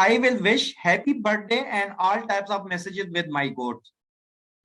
I will wish happy birthday and all types of messages with my goats.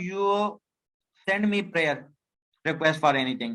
you, send me prayer request for anything.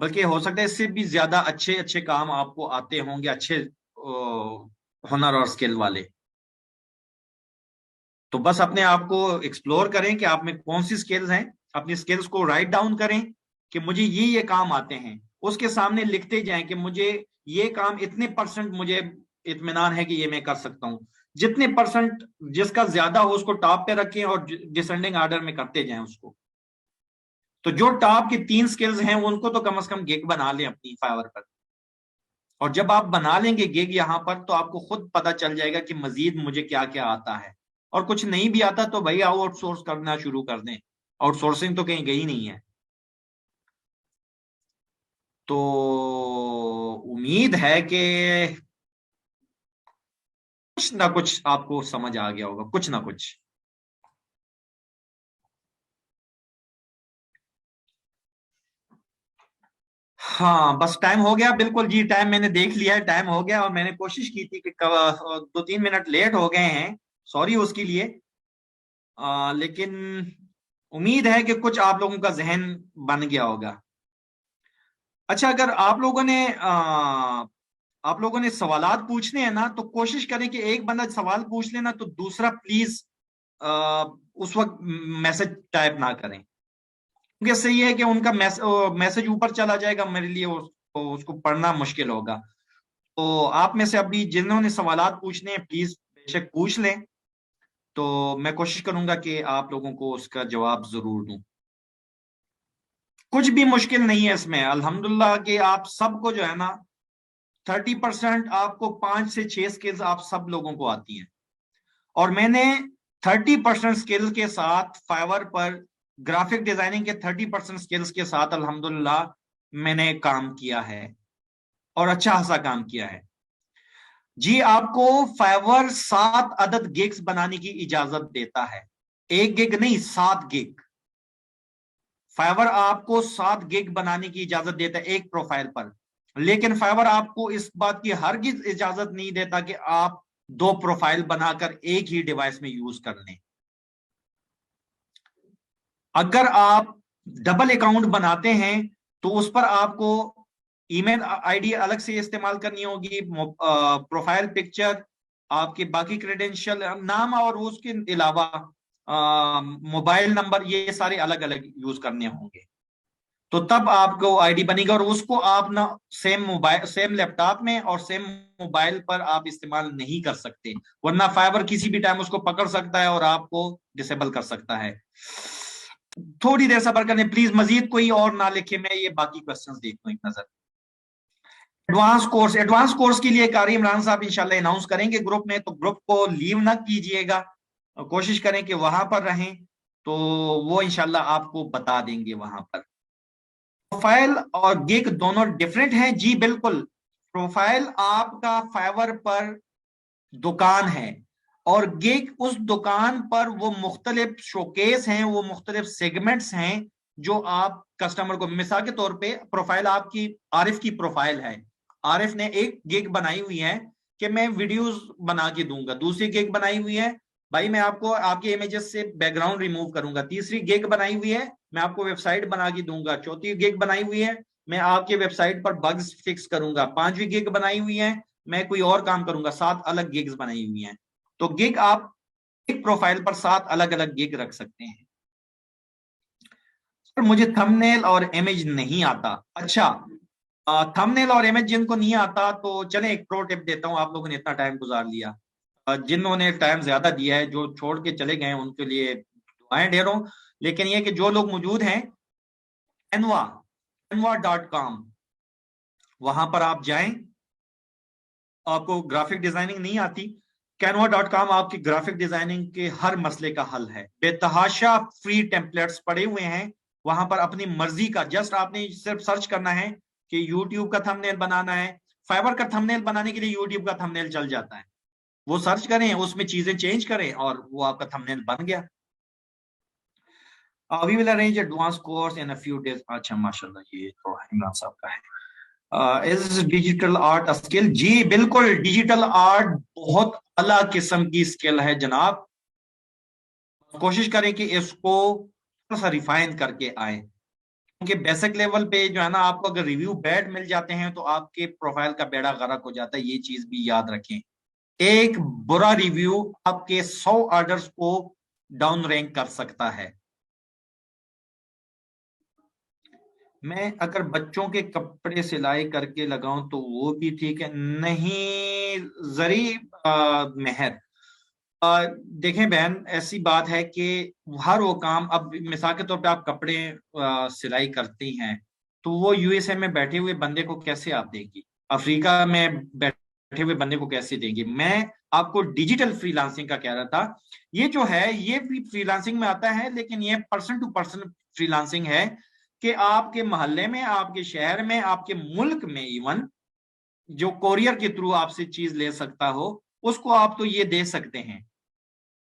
बल्कि हो सकता है इससे भी ज्यादा अच्छे अच्छे काम आपको आते होंगे, अच्छे हुनर और स्किल वाले। तो बस अपने आप को एक्सप्लोर करें कि आप में कौन सी स्किल्स हैं, अपनी स्किल्स को राइट डाउन करें कि मुझे ये काम आते हैं, उसके सामने लिखते जाएं कि मुझे ये काम इतने परसेंट मुझे इत्मीनान है कि ये मैं कर सकता हूं। जितने परसेंट जिसका ज्यादा हो उसको टॉप पे रखें और डिसेंडिंग ऑर्डर में करते जाएं उसको। तो जो टॉप की 3 स्किल्स हैं उनको तो कम से कम गिग बना लें अपनी फाइवर पर। और जब आप बना लेंगे गिग यहां पर, तो आपको खुद पता चल जाएगा कि मजीद मुझे क्या क्या आता है। और कुछ नहीं भी आता तो भाई आउटसोर्स करना शुरू कर दें, आउटसोर्सिंग तो कहीं गई नहीं है। तो उम्मीद है कि कुछ ना कुछ आपको समझ आ गया होगा, कुछ ना कुछ। हाँ बस टाइम हो गया, बिल्कुल जी टाइम मैंने देख लिया है, टाइम हो गया। और मैंने कोशिश की थी कि 2-3 मिनट लेट हो गए हैं, सॉरी उसके लिए। लेकिन उम्मीद है कि कुछ आप लोगों का जहन बन गया होगा। अच्छा, अगर आप लोगों ने सवालात पूछने हैं ना, तो कोशिश करें कि एक बंदा सवाल पूछ लेना तो दूसरा प्लीज उस वक्त मैसेज टाइप ना करें, क्योंकि इससे ये है कि उनका मैसेज ऊपर चला जाएगा, मेरे लिए उसको पढ़ना मुश्किल होगा। तो आप में से अभी जिन्होंने सवालात पूछने हैं प्लीज बेशक पूछ लें, तो मैं कोशिश करूंगा कि आप लोगों को उसका जवाब जरूर दूं। कुछ भी मुश्किल नहीं है इसमें, अल्हम्दुलिल्लाह कि आप सबको जो है ना 30% आपको 5 से 6 स्किल्स आप सब लोगों को आती हैं। और मैंने 30% स्किल के साथ फाइवर पर ग्राफिक डिजाइनिंग के 30% स्किल्स के साथ अल्हम्दुलिल्लाह मैंने काम किया है, और अच्छा खासा काम किया है जी। आपको फाइवर 7 अदद गिग्स बनाने की इजाजत देता है, एक गिग नहीं 7 गिग। फाइवर आपको 7 गिग बनाने की इजाजत देता है एक प्रोफाइल पर। लेकिन फाइवर आपको इस बात की हरगिज इजाजत नहीं देता कि आप 2 प्रोफाइल बनाकर एक ही डिवाइस में यूज कर लें। अगर आप डबल अकाउंट बनाते हैं तो उस पर आपको ईमेल आईडी अलग से इस्तेमाल करनी होगी, प्रोफाइल पिक्चर, आपके बाकी क्रेडेंशियल नाम, और उसके अलावा मोबाइल नंबर, ये सारे अलग अलग यूज करने होंगे। तो तब आपको आईडी बनेगा, और उसको आप ना सेम मोबाइल, सेम लैपटॉप में और सेम मोबाइल पर आप इस्तेमाल नहीं कर सकते, वरना फाइबर किसी भी टाइम उसको पकड़ सकता है और आपको डिसेबल कर सकता है। थोड़ी देर सब्र करें प्लीज, मजीद कोई और ना लिखे, मैं ये बाकी क्वेश्चंस देखता हूं एक नजर। एडवांस कोर्स के लिए कारी इमरान साहब इंशाल्लाह अनाउंस करेंगे ग्रुप में, तो ग्रुप को लीव ना कीजिएगा, कोशिश करें कि वहां पर रहें, तो वो इंशाल्लाह आपको बता देंगे वहां पर। प्रोफाइल और गिग दोनों डिफरेंट हैं जी, बिल्कुल। प्रोफाइल आपका फाइवर पर दुकान है, और गिग उस दुकान पर वो मुख्तलिफ शोकेस हैं, वो मुख्तलिफ सेगमेंट्स हैं जो आप कस्टमर को, मिसाल के तौर पे प्रोफाइल आपकी आरिफ की प्रोफाइल है, आरिफ ने एक गिग बनाई हुई है कि मैं वीडियोस बना के दूंगा, दूसरी गिग बनाई हुई है भाई मैं आपको आपके इमेजेस से बैकग्राउंड रिमूव करूंगा, तीसरी गिग बनाई हुई है मैं आपको वेबसाइट बना के दूंगा, चौथी गिग बनाई हुई है मैं आपके वेबसाइट पर बग्स फिक्स करूंगा, पांचवी गिग बनाई हुई है मैं कोई और काम करूंगा, 7 अलग गिग्स बनाई हुई हैं। तो गिग आप एक प्रोफाइल पर 7 अलग अलग गिग रख सकते हैं। सर मुझे थंबनेल और इमेज नहीं आता। अच्छा, थंबनेल और इमेज जिनको नहीं आता तो चले एक प्रो टिप देता हूं, आप लोगों ने इतना टाइम गुजार लिया, जिन्होंने टाइम ज्यादा दिया है, जो छोड़ के चले गए उनके लिए दुआएं ढेरों। लेकिन ये कि जो लोग मौजूद हैं, कैनवा, canva.com, वहां पर आप जाएं। आपको ग्राफिक डिजाइनिंग नहीं आती, canva.com आपकी ग्राफिक डिजाइनिंग के हर मसले का हल है। बेतहाशा फ्री टेम्पलेट्स पड़े हुए हैं वहां पर, अपनी मर्जी का जस्ट आपने सिर्फ सर्च करना है कि यूट्यूब का थंबनेल बनाना है। फाइवर का थंबनेल बनाने के लिए यूट्यूब का थंबनेल चल जाता है, वो सर्च करें, उसमें चीजें चेंज करें और वो आपका थंबनेल बन गया। We will arrange advance course in a few days. अच्छा माशाल्लाह, ये तो इमरान साहब का है। Is digital art a skill? जी बिल्कुल, डिजिटल आर्ट बहुत अला किस्म की स्किल है जनाब। कोशिश करें कि इसको थोड़ा सा रिफाइन करके आए। क्योंकि बेसिक लेवल पे जो है ना, आपको अगर रिव्यू बैड मिल जाते हैं तो आपके प्रोफाइल का बेड़ा गर्क हो जाता है, ये चीज भी याद रखें। एक बुरा रिव्यू आपके 100 ऑर्डर्स को डाउन रैंक कर सकता है। मैं अगर बच्चों के कपड़े सिलाई करके लगाऊं तो वो भी ठीक है? नहीं जरी मेहर, देखें बहन, ऐसी बात है कि हर वो काम, अब मिसाल के तौर पे आप कपड़े सिलाई करती हैं, तो वो यूएसए में बैठे हुए बंदे को कैसे आप देंगी, अफ्रीका में बैठे हुए बंदे को कैसे देंगी? मैं आपको डिजिटल फ्रीलांसिंग का कह रहा था। ये जो है ये भी फ्रीलांसिंग में आता है, लेकिन ये पर्सन टू पर्सन फ्रीलांसिंग है, कि आपके मोहल्ले में, आपके शहर में, आपके मुल्क में इवन जो कोरियर के थ्रू आपसे चीज ले सकता हो, उसको आप तो ये दे सकते हैं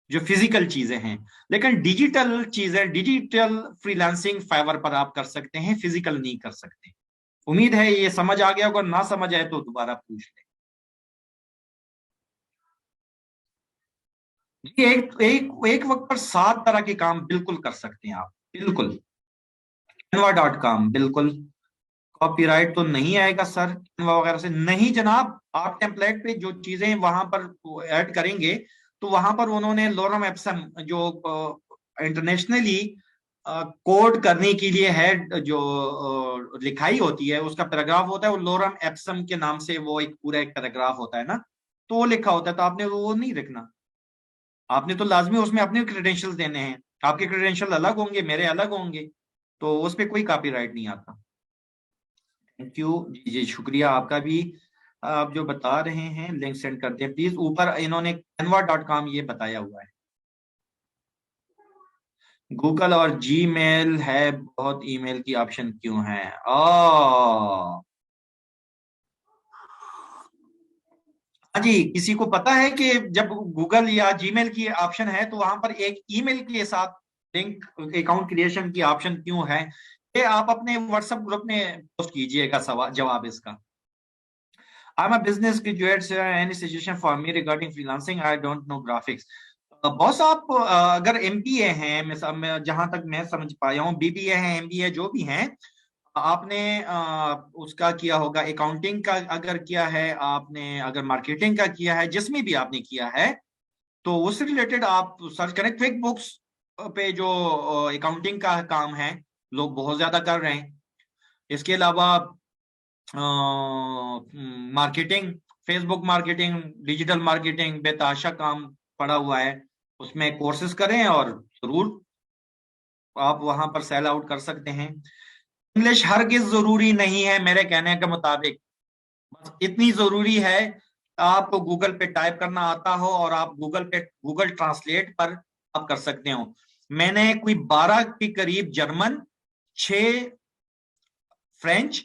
जो फिजिकल चीजें हैं। लेकिन डिजिटल चीजें, डिजिटल फ्रीलांसिंग फाइवर पर आप कर सकते हैं, फिजिकल नहीं कर सकते। उम्मीद है ये समझ आ गया होगा, ना समझ आए तो दोबारा पूछ लें। एक एक एक वक्त पर 7 तरह के काम बिल्कुल कर सकते हैं आप, बिल्कुल। canva.com, बिल्कुल। कॉपीराइट तो नहीं आएगा सर कैनवा वगैरह से? नहीं जनाब, आप टेम्पलेट पे जो चीजें वहां पर ऐड करेंगे, तो वहां पर उन्होंने लोरम एप्सम जो इंटरनेशनली कोड करने के लिए है, जो लिखाई होती है, उसका पैराग्राफ होता है, वो लोरम एप्सम के नाम से वो एक पूरा एक पैराग्राफ होता है ना, तो वो लिखा होता है, तो आपने वो नहीं रखना। आपने तो लाजमी उसमें अपने क्रेडेंशियल्स देने हैं, आपके क्रेडेंशियल अलग होंगे, मेरे अलग होंगे, तो उस पर कोई कॉपीराइट नहीं आता। थैंक यू जी जी, शुक्रिया आपका भी। आप जो बता रहे हैं लिंक सेंड कर दें प्लीज। ऊपर इन्होंने canva.com ये बताया हुआ है। गूगल और जीमेल है, बहुत ईमेल की ऑप्शन क्यों है? हाँ जी, किसी को पता है कि जब गूगल या जीमेल की ऑप्शन है तो वहां पर एक ईमेल के साथ लिंक अकाउंट क्रिएशन की ऑप्शन क्यों है? ये आप अपने व्हाट्सएप ग्रुप में पोस्ट कीजिएगा सवाल जवाब इसका। I'm a business graduate, sir. Any suggestion for me regarding freelancing? I don't know graphics. Boss आप अगर एमबीए हैं, जहां तक मैं समझ पाया हूँ, बीबीए है, एमबीए जो भी हैं, आपने उसका किया होगा, अकाउंटिंग का अगर किया है आपने, अगर मार्केटिंग का किया है, जिसमें भी आपने किया है, तो उससे रिलेटेड आप सर्च करें। क्विक बुक्स पे जो अकाउंटिंग का काम है, लोग बहुत ज्यादा कर रहे हैं। इसके अलावा marketing, Facebook marketing, digital marketing, बेतहाशा काम पड़ा हुआ है, उसमें कोर्सेज करें और जरूर आप वहां पर सेल आउट कर सकते हैं। इंग्लिश हरगिज जरूरी नहीं है मेरे कहने के मुताबिक, बस इतनी जरूरी है आपको गूगल पे टाइप करना आता हो, और आप गूगल पे, गूगल ट्रांसलेट पर आप कर सकते हो। मैंने कोई 12 के करीब जर्मन, 6 फ्रेंच,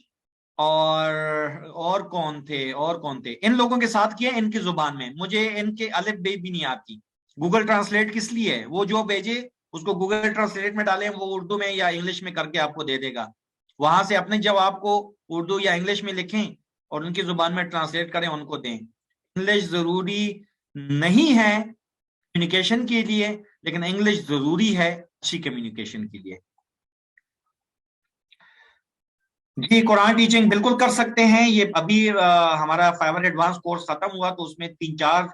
और कौन थे इन लोगों के साथ किया इनकी जुबान में, मुझे इनके अलिफ बे भी नहीं आती। गूगल ट्रांसलेट किस लिए है? वो जो भेजे उसको गूगल ट्रांसलेट में डालें, वो उर्दू में या इंग्लिश में करके आपको दे देगा। वहां से अपने जवाब को उर्दू या इंग्लिश में लिखें और उनकी जुबान में ट्रांसलेट करें, उनको दें। इंग्लिश जरूरी नहीं है कम्युनिकेशन के लिए, लेकिन इंग्लिश जरूरी है अच्छी कम्युनिकेशन के लिए। जी, कुरान टीचिंग बिल्कुल कर सकते हैं। ये अभी हमारा फाइवर एडवांस कोर्स खत्म हुआ, तो उसमें 3-4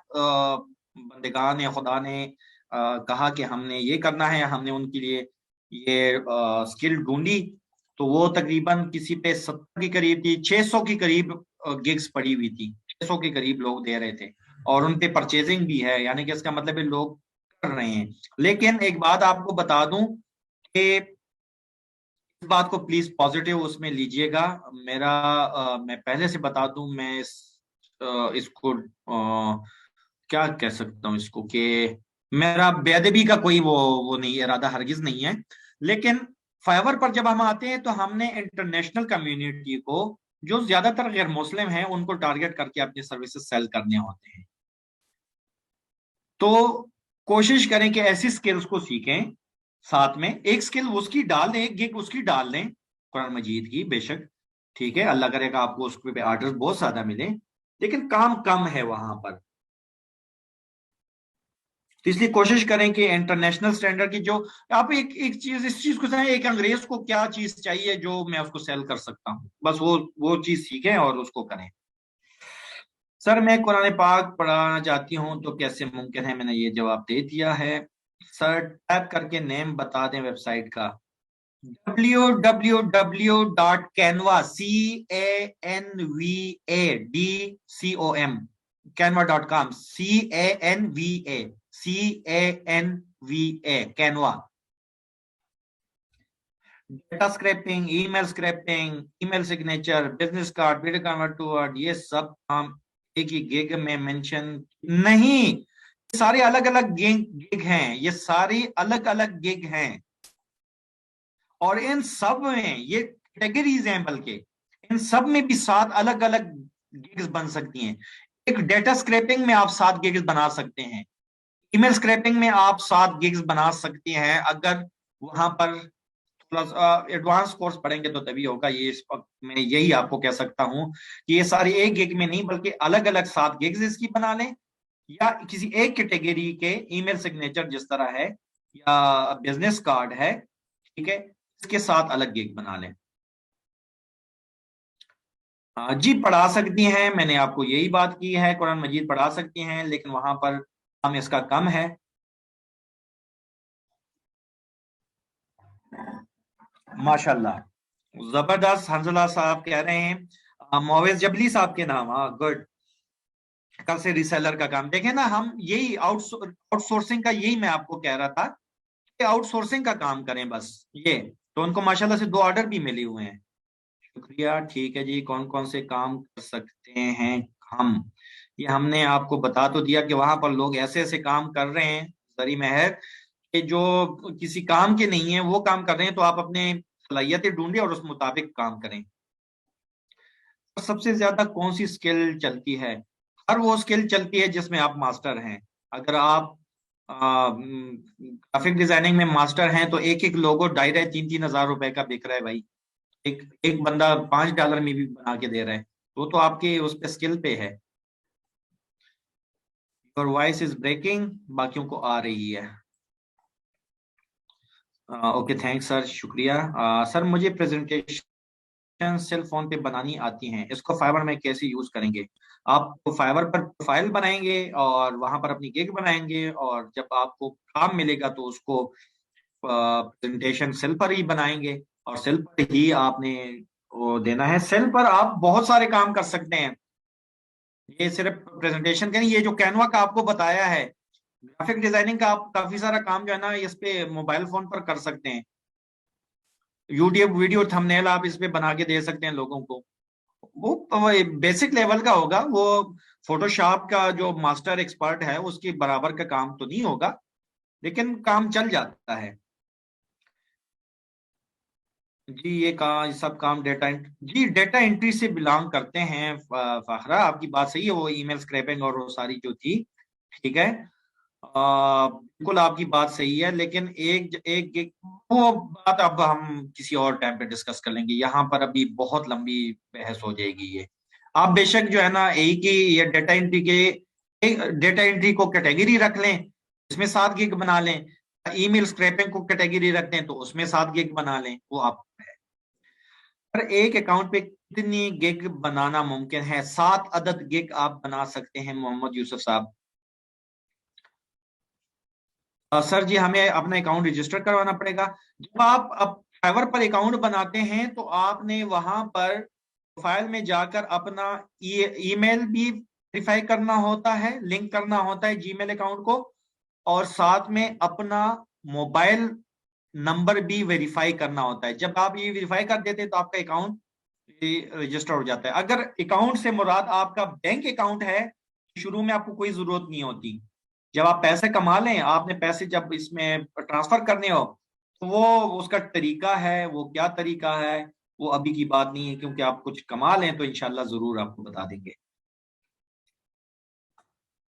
बंदेगान या खुदा ने कहा कि हमने ये करना है, हमने उनके लिए ये स्किल ढूंढी, तो वो तकरीबन किसी पे 70 के करीब थी, 600 के करीब गिग्स पड़ी हुई थी, 600 के करीब लोग दे रहे थे, और उन पे परचेजिंग भी है, यानी कि इसका मतलब है लोग कर रहे हैं। लेकिन एक बात आपको बता दूं कि इस बात को प्लीज पॉजिटिव उसमें लीजिएगा। मैं पहले से बता दूं, मैं इसको क्या कह सकता हूँ इसको, कि मेरा बेअदबी का कोई वो नहीं, इरादा हरगिज नहीं है। लेकिन फाइवर पर जब हम आते हैं तो हमने इंटरनेशनल कम्युनिटी को, जो ज्यादातर गैर मुस्लिम हैं, उनको टारगेट करके अपनी सर्विसेज सेल करने होते हैं। तो कोशिश करें कि ऐसी स्किल्स को सीखें, साथ में एक स्किल उसकी डाल दें, एक गिग उसकी डाल दें कुरान मजीद की, बेशक ठीक है, अल्लाह करेगा आपको उस पे आर्डर्स बहुत ज्यादा मिले, लेकिन काम कम है वहां पर। तो इसलिए कोशिश करें कि इंटरनेशनल स्टैंडर्ड की जो आप एक चीज, इस चीज को समझें, एक अंग्रेज को क्या चीज चाहिए जो मैं उसको सेल कर सकता हूँ, बस वो चीज सीखें और उसको करें। सर मैं कुरान पाक पढ़ाना चाहती हूँ तो कैसे मुमकिन है, मैंने ये जवाब दे दिया है। सर टाइप करके नेम बता दें वेबसाइट का। www.canva, CANVADCOM, canva.com, CANVA, Canva। Data scraping, email scraping, email signature, business card, video convert to Word, ये सब काम एक ही गिग में मेंशन नहीं। ये सारे अलग अलग गिग हैं, ये सारी अलग अलग गिग हैं, और इन सब में ये कैटेगरीज हैं, बल्कि इन सब में भी 7 अलग अलग गिग्स बन सकती हैं। एक डेटा स्क्रैपिंग में आप 7 गिग्स बना सकते हैं, ईमेल स्क्रैपिंग में आप 7 गिग्स बना सकते हैं। अगर वहां पर थोड़ा सा एडवांस कोर्स पढ़ेंगे तो तभी होगा ये। इस वक्त मैं यही आपको कह सकता हूं कि ये सारी एक गिग में नहीं, बल्कि अलग अलग 7 गिग्स इसकी बना लें, या किसी एक कैटेगरी के ईमेल सिग्नेचर जिस तरह है, या बिजनेस कार्ड है, ठीक है, इसके साथ अलग गिग बना लें। हाँ जी, पढ़ा सकती हैं, मैंने आपको यही बात की है, कुरान मजीद पढ़ा सकती हैं, लेकिन वहां पर हम इसका कम है। माशाल्लाह, जबरदस्त। हंजला साहब कह रहे हैं मोवेज जबली साहब के नाम, हाँ गुड। कल से रीसेलर का काम देखें ना, हम यही आउटसोर्सिंग का, यही मैं आपको कह रहा था कि आउटसोर्सिंग का काम करें बस। ये तो उनको माशाल्लाह से 2 ऑर्डर भी मिले हुए हैं। शुक्रिया, ठीक है जी। कौन कौन से काम कर सकते हैं हम, ये हमने आपको बता तो दिया कि वहां पर लोग ऐसे ऐसे काम कर रहे हैं जरी महर, कि जो किसी काम के नहीं है वो काम कर रहे हैं। तो आप अपने सलाहियतें ढूंढिए और उस मुताबिक काम करें। सबसे ज्यादा कौन सी स्किल चलती है? हर वो स्किल चलती है जिसमें आप मास्टर हैं। अगर आप ग्राफिक डिजाइनिंग में मास्टर हैं तो एक एक लोगो डायरा 3-3 हज़ार रुपए का बिक रहा है भाई। एक एक बंदा $5 में भी बना के दे रहा है, तो आपके उस पे स्किल पे है। योर वॉइस इज ब्रेकिंग, बाकियों को आ रही है। ओके थैंक्स सर, शुक्रिया। सर मुझे प्रेजेंटेशन सेल फोन पे बनानी आती हैं, इसको फाइवर में कैसे यूज करेंगे? आप फाइवर पर प्रोफाइल बनाएंगे और वहां पर अपनी गिग बनाएंगे, और जब आपको काम मिलेगा तो उसको प्रेजेंटेशन सेल पर ही बनाएंगे, और सेल पर ही आपने वो देना है। सेल पर आप बहुत सारे काम कर सकते हैं, ये सिर्फ प्रेजेंटेशन का नहीं। ये जो कैनवा का आपको बताया है, ग्राफिक डिजाइनिंग का, आप काफी सारा काम जो है ना इस पे मोबाइल फोन पर कर सकते हैं। यूट्यूब वीडियो थंबनेल आप इस पे बना के दे सकते हैं लोगों को। वो बेसिक लेवल का होगा, वो फोटोशॉप का जो मास्टर एक्सपर्ट है उसके बराबर का काम तो नहीं होगा, लेकिन काम चल जाता है जी। ये सब काम जी डेटा एंट्री से बिलोंग करते हैं। फाखरा आपकी बात सही है, वो ईमेल स्क्रैपिंग और वो सारी जो थी, ठीक है। बिल्कुल आपकी बात सही है, लेकिन एक वो बात अब हम किसी और टाइम पे डिस्कस कर लेंगे। यहाँ पर अभी बहुत लंबी बहस हो जाएगी ये। आप बेशक जो है ना एक ही या डेटा एंट्री को कैटेगरी रख लें, इसमें 7 गिग बना लें। ईमेल स्क्रैपिंग को कैटेगरी रख दें तो उसमें 7 गिग बना लें, वो आप पर एक अकाउंट पे कितनी गिग बनाना मुमकिन है? 7 अदद गिग आप बना सकते हैं मोहम्मद यूसुफ साहब। सर जी हमें अपना अकाउंट रजिस्टर करवाना पड़ेगा। जब आप अब फाइवर पर अकाउंट बनाते हैं तो आपने वहां पर प्रोफाइल में जाकर अपना ईमेल भी वेरीफाई करना होता है, लिंक करना होता है जीमेल अकाउंट को, और साथ में अपना मोबाइल नंबर भी वेरीफाई करना होता है। जब आप ये वेरीफाई कर देते हैं तो आपका अकाउंट रजिस्टर हो जाता है। अगर अकाउंट से मुराद आपका बैंक अकाउंट है, शुरू में आपको कोई जरूरत नहीं होती। जब आप पैसे कमा लें, आपने पैसे जब इसमें ट्रांसफर करने हो, तो वो उसका तरीका है, वो क्या तरीका है वो अभी की बात नहीं है, क्योंकि आप कुछ कमा लें तो इंशाल्लाह जरूर आपको बता देंगे।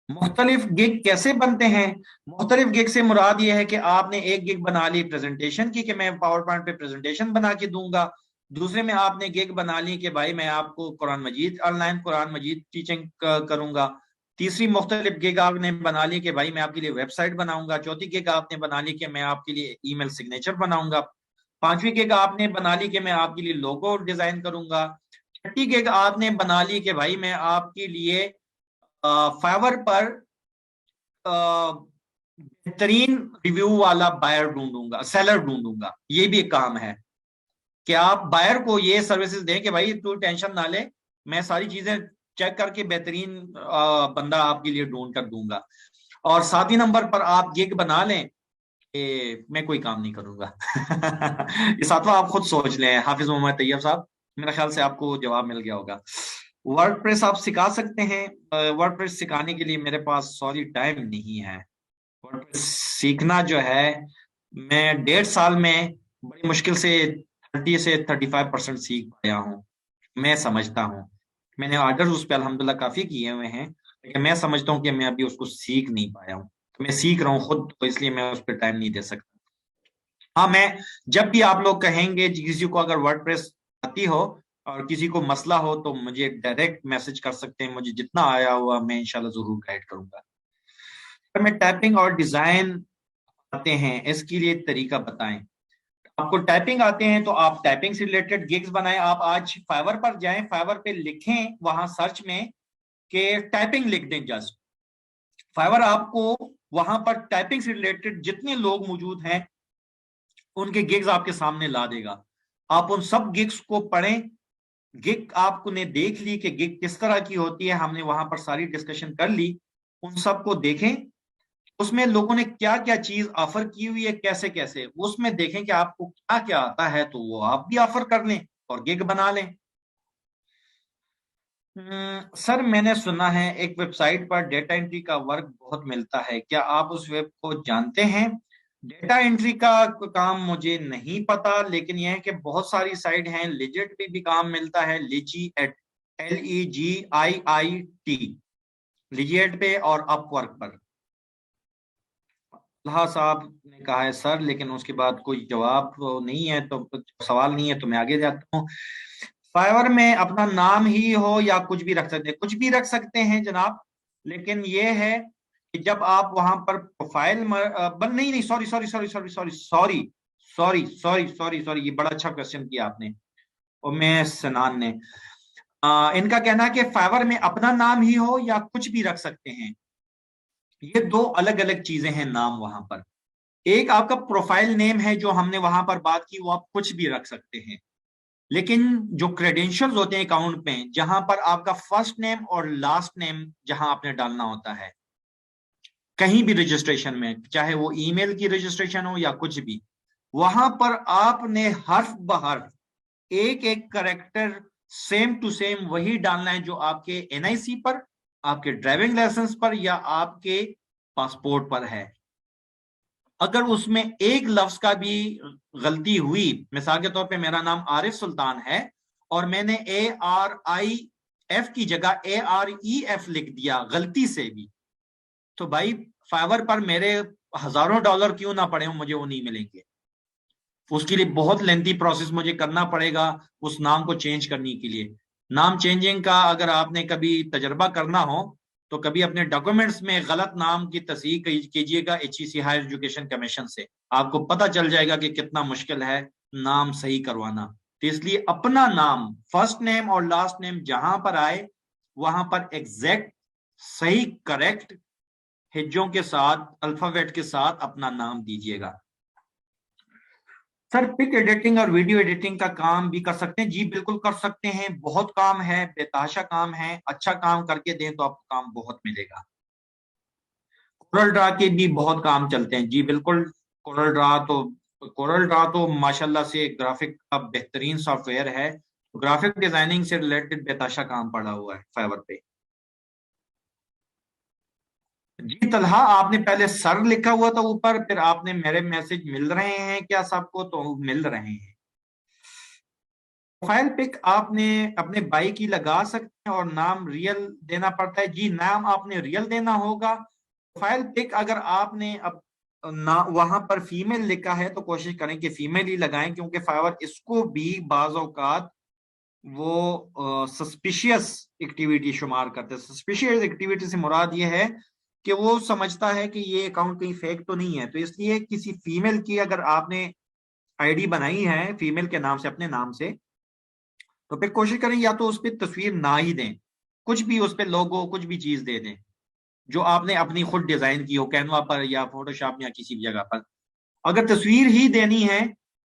मुख्तलिफ गिग कैसे बनते हैं? मुख्तलिफ गिग से मुराद ये है कि आपने एक गिग बना ली प्रेजेंटेशन की, कि मैं पावर पॉइंट पे प्रेजेंटेशन बना के दूंगा। दूसरे में आपने गिग बना ली कि भाई मैं आपको कुरान मजीद, ऑनलाइन कुरान मजीद टीचिंग करूंगा। तीसरी मुख्तलिफ गिग आपने बना ली कि भाई मैं आपके लिए वेबसाइट बनाऊंगा। चौथी गिग आपने बना ली कि मैं आपके लिए ईमेल सिग्नेचर बनाऊंगा। पांचवी गिग आपने बना ली कि मैं आपके लिए लोगो डिजाइन करूंगा। छठी गिग आपने बना ली कि भाई मैं आपके लिए फाइवर पर बेहतरीन रिव्यू वाला बायर ढूंढूंगा, सेलर ढूंढूंगा। ये भी एक काम है कि आप बायर को ये सर्विसेज दें कि भाई तू टेंशन ना ले, मैं सारी चीजें चेक करके बेहतरीन बंदा आपके लिए ढूंढ कर दूंगा। और सातवीं नंबर पर आप गिग बना लें कि मैं कोई काम नहीं करूंगा। ये सातवां आप खुद सोच लें हाफिज मोहम्मद तैयब साहब, मेरे ख्याल से आपको जवाब मिल गया होगा। वर्डप्रेस आप सिखा सकते हैं। वर्डप्रेस सिखाने के लिए मेरे पास सॉरी टाइम नहीं है। वर्डप्रेस सीखना जो है, मैं 1.5 साल में बड़ी मुश्किल से 30 से 35% सीख पाया हूँ। मैं समझता हूँ मैंने ऑर्डर उस पर अल्हम्दुलिल्लाह काफी किए हुए हैं, लेकिन मैं समझता हूँ कि मैं अभी उसको सीख नहीं पाया हूँ। तो मैं सीख रहा हूँ खुद, तो इसलिए मैं उस पर टाइम नहीं दे सकता। हाँ, मैं जब भी आप लोग कहेंगे किसी को अगर वर्डप्रेस आती हो और किसी को मसला हो तो मुझे डायरेक्ट मैसेज कर सकते हैं। मुझे जितना आया हुआ मैं इंशाल्लाह जरूर गाइड करूंगा। मैं टाइपिंग और डिजाइन आते हैं, इसके लिए तरीका बताएं। आपको टाइपिंग आते हैं तो आप टाइपिंग से रिलेटेड गिग्स बनाएं। आप आज फाइवर पर जाएं, फाइवर पे लिखें वहां सर्च में कि टाइपिंग लिख दें जस्ट। फाइवर आपको वहां पर टाइपिंग से रिलेटेड जितने लोग मौजूद हैं उनके गिग्स आपके सामने ला देगा। आप उन सब गिग्स को पढ़ें। गिग आपने देख ली कि गिग किस तरह की होती है, हमने वहां पर सारी डिस्कशन कर ली। उन सब को देखें, उसमें लोगों ने क्या क्या चीज ऑफर की हुई है, कैसे कैसे, उसमें देखें कि आपको क्या क्या आता है तो वो आप भी ऑफर कर लें और गिग बना लें। सर मैंने सुना है एक वेबसाइट पर डेटा एंट्री का वर्क बहुत मिलता है, क्या आप उस वेब को जानते हैं? डेटा एंट्री का काम मुझे नहीं पता, लेकिन यह है कि बहुत सारी साइट हैं। लिजिट पे भी काम मिलता है, लिजी एट LEGIIT, लिजिट पे और अपवर्क पर। हाँ साहब ने कहा है सर, लेकिन उसके बाद कोई जवाब नहीं है, तो सवाल नहीं है, तो मैं आगे जाता हूँ। फाइवर में अपना नाम ही हो या कुछ भी रख सकते हैं? कुछ भी रख सकते हैं जनाब, लेकिन ये है कि जब आप वहां पर प्रोफाइल नहीं नहीं, sorry sorry sorry sorry sorry sorry sorry sorry sorry sorry, ये बड़ा अच्छा क्वेश्चन किया आपने और मैं सनान ने। इनका कहना है कि फाइवर में अपना नाम ही हो या कुछ भी रख सकते हैं। ये दो अलग अलग चीजें हैं नाम वहां पर। एक आपका प्रोफाइल नेम है जो हमने वहां पर बात की, वो आप कुछ भी रख सकते हैं। लेकिन जो क्रेडेंशियल्स होते हैं अकाउंट में, जहां पर आपका फर्स्ट नेम और लास्ट नेम जहां आपने डालना होता है कहीं भी रजिस्ट्रेशन में, चाहे वो ईमेल की रजिस्ट्रेशन हो या कुछ भी, वहां पर आपने हर्फ ब हर्फ एक एक करेक्टर सेम टू सेम वही डालना है जो आपके NIC पर, आपके ड्राइविंग लाइसेंस पर या आपके पासपोर्ट पर है। अगर उसमें एक लफ्ज का भी गलती हुई, मिसाल के तौर पे मेरा नाम आरिफ सुल्तान है और मैंने ARIF की जगह AREF लिख दिया गलती से भी, तो भाई फाइवर पर मेरे हजारों डॉलर क्यों ना पड़े हो, मुझे वो नहीं मिलेंगे। उसके लिए बहुत लेंथी प्रोसेस मुझे करना पड़ेगा उस नाम को चेंज करने के लिए। नाम चेंजिंग का अगर आपने कभी तजर्बा करना हो तो कभी अपने डॉक्यूमेंट्स में गलत नाम की तस्दीक कीजिएगा HEC हायर एजुकेशन कमीशन से, आपको पता चल जाएगा कि कितना मुश्किल है नाम सही करवाना। तो इसलिए अपना नाम फर्स्ट नेम और लास्ट नेम जहां पर आए वहां पर एग्जैक्ट सही करेक्ट हिज्जों के साथ अल्फाबेट के साथ अपना नाम दीजिएगा। सर पिक एडिटिंग और वीडियो एडिटिंग का काम भी कर सकते हैं? जी बिल्कुल कर सकते हैं, बहुत काम है, बेतहाशा काम है। अच्छा काम करके दें तो आपको काम बहुत मिलेगा। कोरल ड्रा के भी बहुत काम चलते हैं, जी बिल्कुल। कोरल ड्रा तो माशाल्लाह से ग्राफिक का बेहतरीन सॉफ्टवेयर है। ग्राफिक डिजाइनिंग से रिलेटेड बेतहाशा काम पड़ा हुआ है फाइवर पे। जी तलहा, आपने पहले सर लिखा हुआ था ऊपर, फिर आपने मेरे मैसेज मिल रहे हैं क्या सबको? तो मिल रहे हैं। प्रोफाइल पिक आपने अपने बाई की लगा सकते हैं और नाम रियल देना पड़ता है। जी नाम आपने रियल देना होगा। प्रोफाइल पिक अगर आपने अब ना वहां पर फीमेल लिखा है तो कोशिश करें कि फीमेल ही लगाएं, क्योंकि फाइवर इसको भी बाज औकात वो सस्पिशियस एक्टिविटी शुमार करते हैं। सस्पिशियस एक्टिविटी से मुराद ये है कि वो समझता है कि ये अकाउंट कहीं फेक तो नहीं है, तो इसलिए किसी फीमेल की अगर आपने आईडी बनाई है फीमेल के नाम से, अपने नाम से, तो फिर कोशिश करें या तो उस पर तस्वीर ना ही दें, कुछ भी उस पर लोगो कुछ भी चीज दे दें जो आपने अपनी खुद डिजाइन की हो कैनवा पर या फोटोशॉप या किसी भी जगह पर। अगर तस्वीर ही देनी है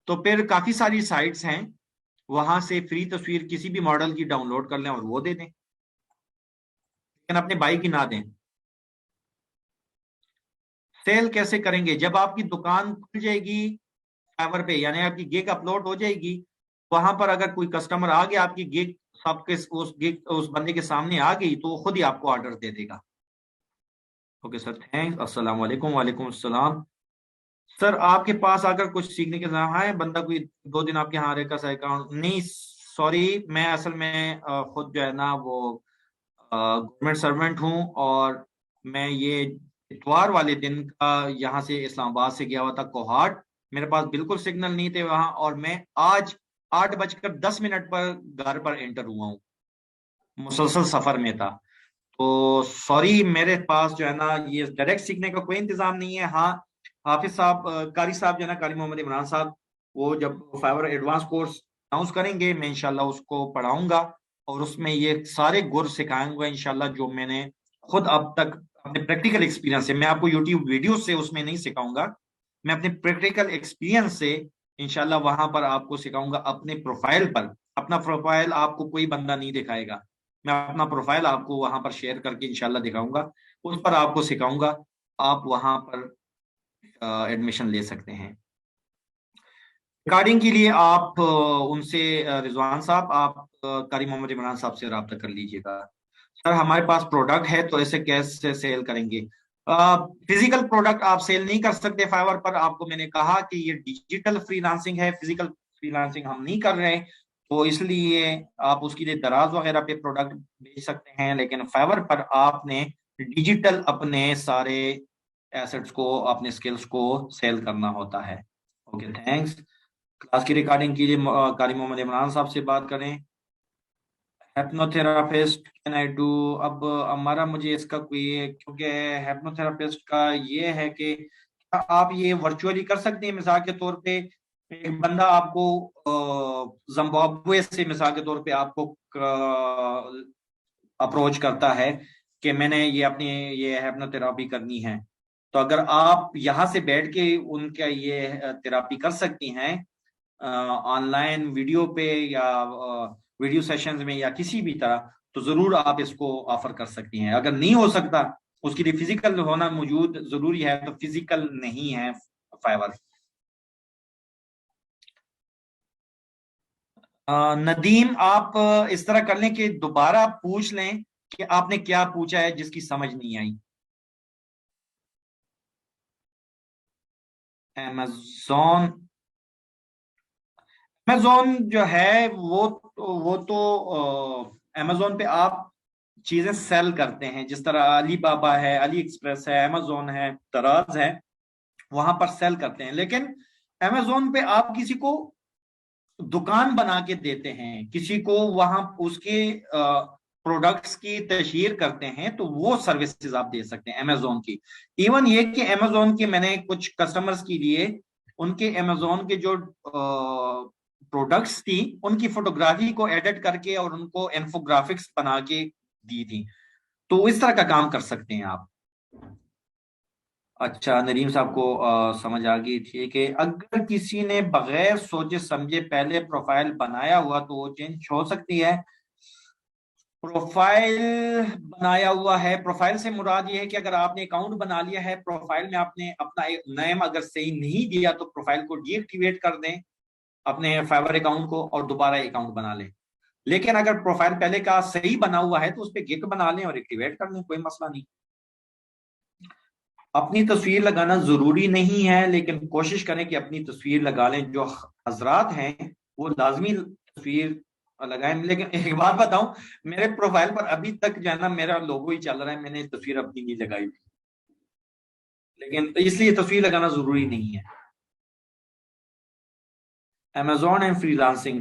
तो फिर काफी सारी साइट्स हैं, वहां से फ्री तस्वीर किसी भी मॉडल की डाउनलोड कर लें और वो दे दें, लेकिन अपने भाई की ना दें। सेल कैसे करेंगे? जब आपकी दुकान खुल जाएगी फाइवर पे, यानी आपकी गिग अपलोड हो जाएगी, वहां पर अगर कोई कस्टमर आ गया, आपकी गिग सबके उस गिग उस बंदे के सामने आ गई, तो वो खुद ही आपको ऑर्डर दे देगा। Okay sir, thanks. अस्सलाम वालेकुम। वालेकुम अस्सलाम। सर आपके पास आकर कुछ सीखने के लिए है, बंदा कोई 2 दिन आपके यहाँ रहेगा अकाउंट नहीं? सॉरी, मैं असल में खुद जो है ना वो गवर्नमेंट सर्वेंट हूँ, और मैं ये इतवार वाले दिन का यहाँ से इस्लामाबाद से गया हुआ था कोहाट। मेरे पास बिल्कुल सिग्नल नहीं थे वहां, और मैं आज 8:10 पर घर पर एंटर हुआ हूँ, मुसलसल सफर में था। तो सॉरी, मेरे पास जो है ना ये डायरेक्ट सीखने का कोई इंतजाम नहीं है। हाँ, हाफिज साहब, कारी साहब जो है ना, कारी मोहम्मद इमरान साहब, वो जब फाइवर एडवांस कोर्स अनाउंस करेंगे, मैं इंशाल्लाह उसको पढ़ाऊंगा, और उसमें ये सारे गुर सिखाऊंगा इंशाल्लाह, जो मैंने खुद अब तक अपने प्रैक्टिकल एक्सपीरियंस से, मैं आपको यूट्यूब वीडियो से उसमें नहीं सिखाऊंगा, मैं अपने प्रैक्टिकल एक्सपीरियंस से इंशाल्लाह वहां पर आपको सिखाऊंगा। अपने प्रोफाइल पर, अपना प्रोफाइल आपको कोई बंदा नहीं दिखाएगा, मैं अपना प्रोफाइल आपको वहां पर शेयर करके इंशाल्लाह दिखाऊंगा, उस पर आपको सिखाऊंगा, आप वहां पर एडमिशन ले सकते हैं। रिकॉर्डिंग के लिए आप उनसे रिजवान साहब, आप कारी मोहम्मद इमरान साहब से रब्ता कर लीजिएगा। सर हमारे पास प्रोडक्ट है तो ऐसे कैसे सेल करेंगे? फिजिकल प्रोडक्ट आप सेल नहीं कर सकते फाइवर पर, आपको मैंने कहा कि ये डिजिटल फ्रीलांसिंग है, फिजिकल फ्रीलांसिंग हम नहीं कर रहे, तो इसलिए आप उसके लिए दराज वगैरह पे प्रोडक्ट बेच सकते हैं, लेकिन फाइवर पर आपने डिजिटल अपने सारे एसेट्स को, अपने स्किल्स को सेल करना होता है। Okay thanks. क्लास की रिकॉर्डिंग के लिए कारी मोहम्मद इमरान साहब से बात करें। हेप्नोथेरापिस्ट कैन आई डू? अब हमारा मुझे इसका कोई, क्योंकि हेप्नोथेरापिस्ट का ये है कि क्या आप ये वर्चुअली कर सकते हैं? मिसाल के तौर पे एक बंदा आपको जिम्बाब्वे से मिसाल के तौर पे आपको अप्रोच करता है कि मैंने ये अपनी ये हेप्नोथेरापी करनी है, तो अगर आप यहाँ से बैठ के उनका ये थेरापी कर सकती हैं ऑनलाइन वीडियो पे या वीडियो सेशंस में या किसी भी तरह, तो जरूर आप इसको ऑफर कर सकती हैं। अगर नहीं हो सकता, उसके लिए फिजिकल होना मौजूद जरूरी है, तो फिजिकल नहीं है फाइवर। नदीम, आप इस तरह कर लें कि दोबारा पूछ लें कि आपने क्या पूछा है जिसकी समझ नहीं आई। अमेजोन, अमेजोन जो है वो तो अमेजोन पे आप चीजें सेल करते हैं, जिस तरह अली बाबा है, अली एक्सप्रेस है, अमेजोन है, दराज है, वहां पर सेल करते हैं। लेकिन अमेजोन पे आप किसी को दुकान बना के देते हैं, किसी को वहां उसके प्रोडक्ट्स की तशहीर करते हैं, तो वो सर्विसेज आप दे सकते हैं अमेजोन की। इवन ये कि अमेजोन के मैंने कुछ कस्टमर्स के लिए उनके अमेजोन के जो प्रोडक्ट्स थी उनकी फोटोग्राफी को एडिट करके और उनको इन्फोग्राफिक्स बना के दी थी, तो इस तरह का काम कर सकते हैं आप। अच्छा, नरीम साहब को समझ आ गई थी कि अगर किसी ने बगैर सोचे समझे पहले प्रोफाइल बनाया हुआ तो वो चेंज हो सकती है। प्रोफाइल बनाया हुआ है, प्रोफाइल से मुराद ये है कि अगर आपने अकाउंट बना लिया है, प्रोफाइल में आपने अपना एक नेम अगर सही नहीं दिया तो प्रोफाइल को डीएक्टिवेट कर दें अपने फाइवर अकाउंट को और दोबारा अकाउंट बना लें। लेकिन अगर प्रोफाइल पहले का सही बना हुआ है तो उस पर गिग बना लें और एक्टिवेट कर लें, कोई मसला नहीं। अपनी तस्वीर लगाना जरूरी नहीं है, लेकिन कोशिश करें कि अपनी तस्वीर लगा लें। जो हजरात हैं वो लाजमी तस्वीर लगाएं। लेकिन एक बात बताऊं, मेरे प्रोफाइल पर अभी तक जो है ना मेरा लोगो ही चल रहा है, मैंने तस्वीर अपनी नहीं लगाई, लेकिन इसलिए तस्वीर लगाना जरूरी नहीं है। अमेजोन एंड फ्रीलांसिंग,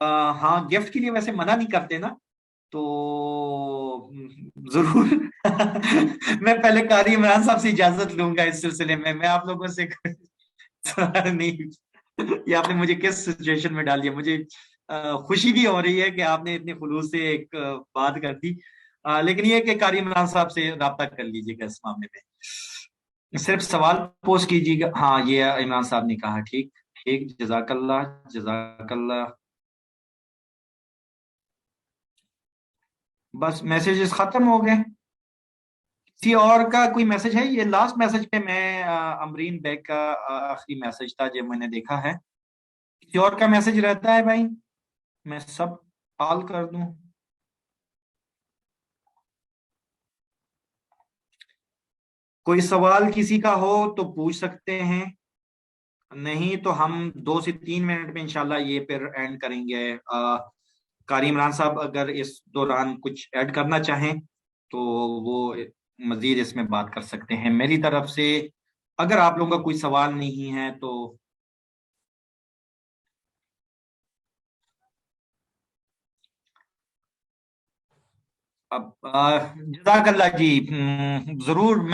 हाँ, गिफ्ट के लिए वैसे मना नहीं करते ना, तो जरूर। मैं पहले कारी इमरान साहब से इजाजत लूंगा इस सिलसिले में, मैं आप लोगों से सवाल नहीं। ये आपने मुझे किस सिचुएशन में डाल दिया, मुझे खुशी भी हो रही है कि आपने इतने खुलूस से एक बात कर दी। लेकिन ये कि कारी इमरान साहब से राब्ता कर लीजिएगा इस मामले में, सिर्फ सवाल पोस्ट कीजिएगा। हाँ, ये इमरान साहब ने कहा, ठीक ठीक, जजाकल्ला जजाकल्ला। बस मैसेजेस खत्म हो गए। किसी और का कोई मैसेज है? ये लास्ट मैसेज पे मैं अमरीन बेग का आखिरी मैसेज था जो मैंने देखा है। किसी और का मैसेज रहता है भाई, मैं सब कॉल कर दूं? कोई सवाल किसी का हो तो पूछ सकते हैं, नहीं तो हम 2 से 3 मिनट में इंशाल्लाह ये फिर एंड करेंगे। कारी इमरान साहब अगर इस दौरान कुछ ऐड करना चाहें तो वो मजीद इसमें बात कर सकते हैं। मेरी तरफ से अगर आप लोगों का कोई सवाल नहीं है तो अब जजाकल्ला जी, जरूर।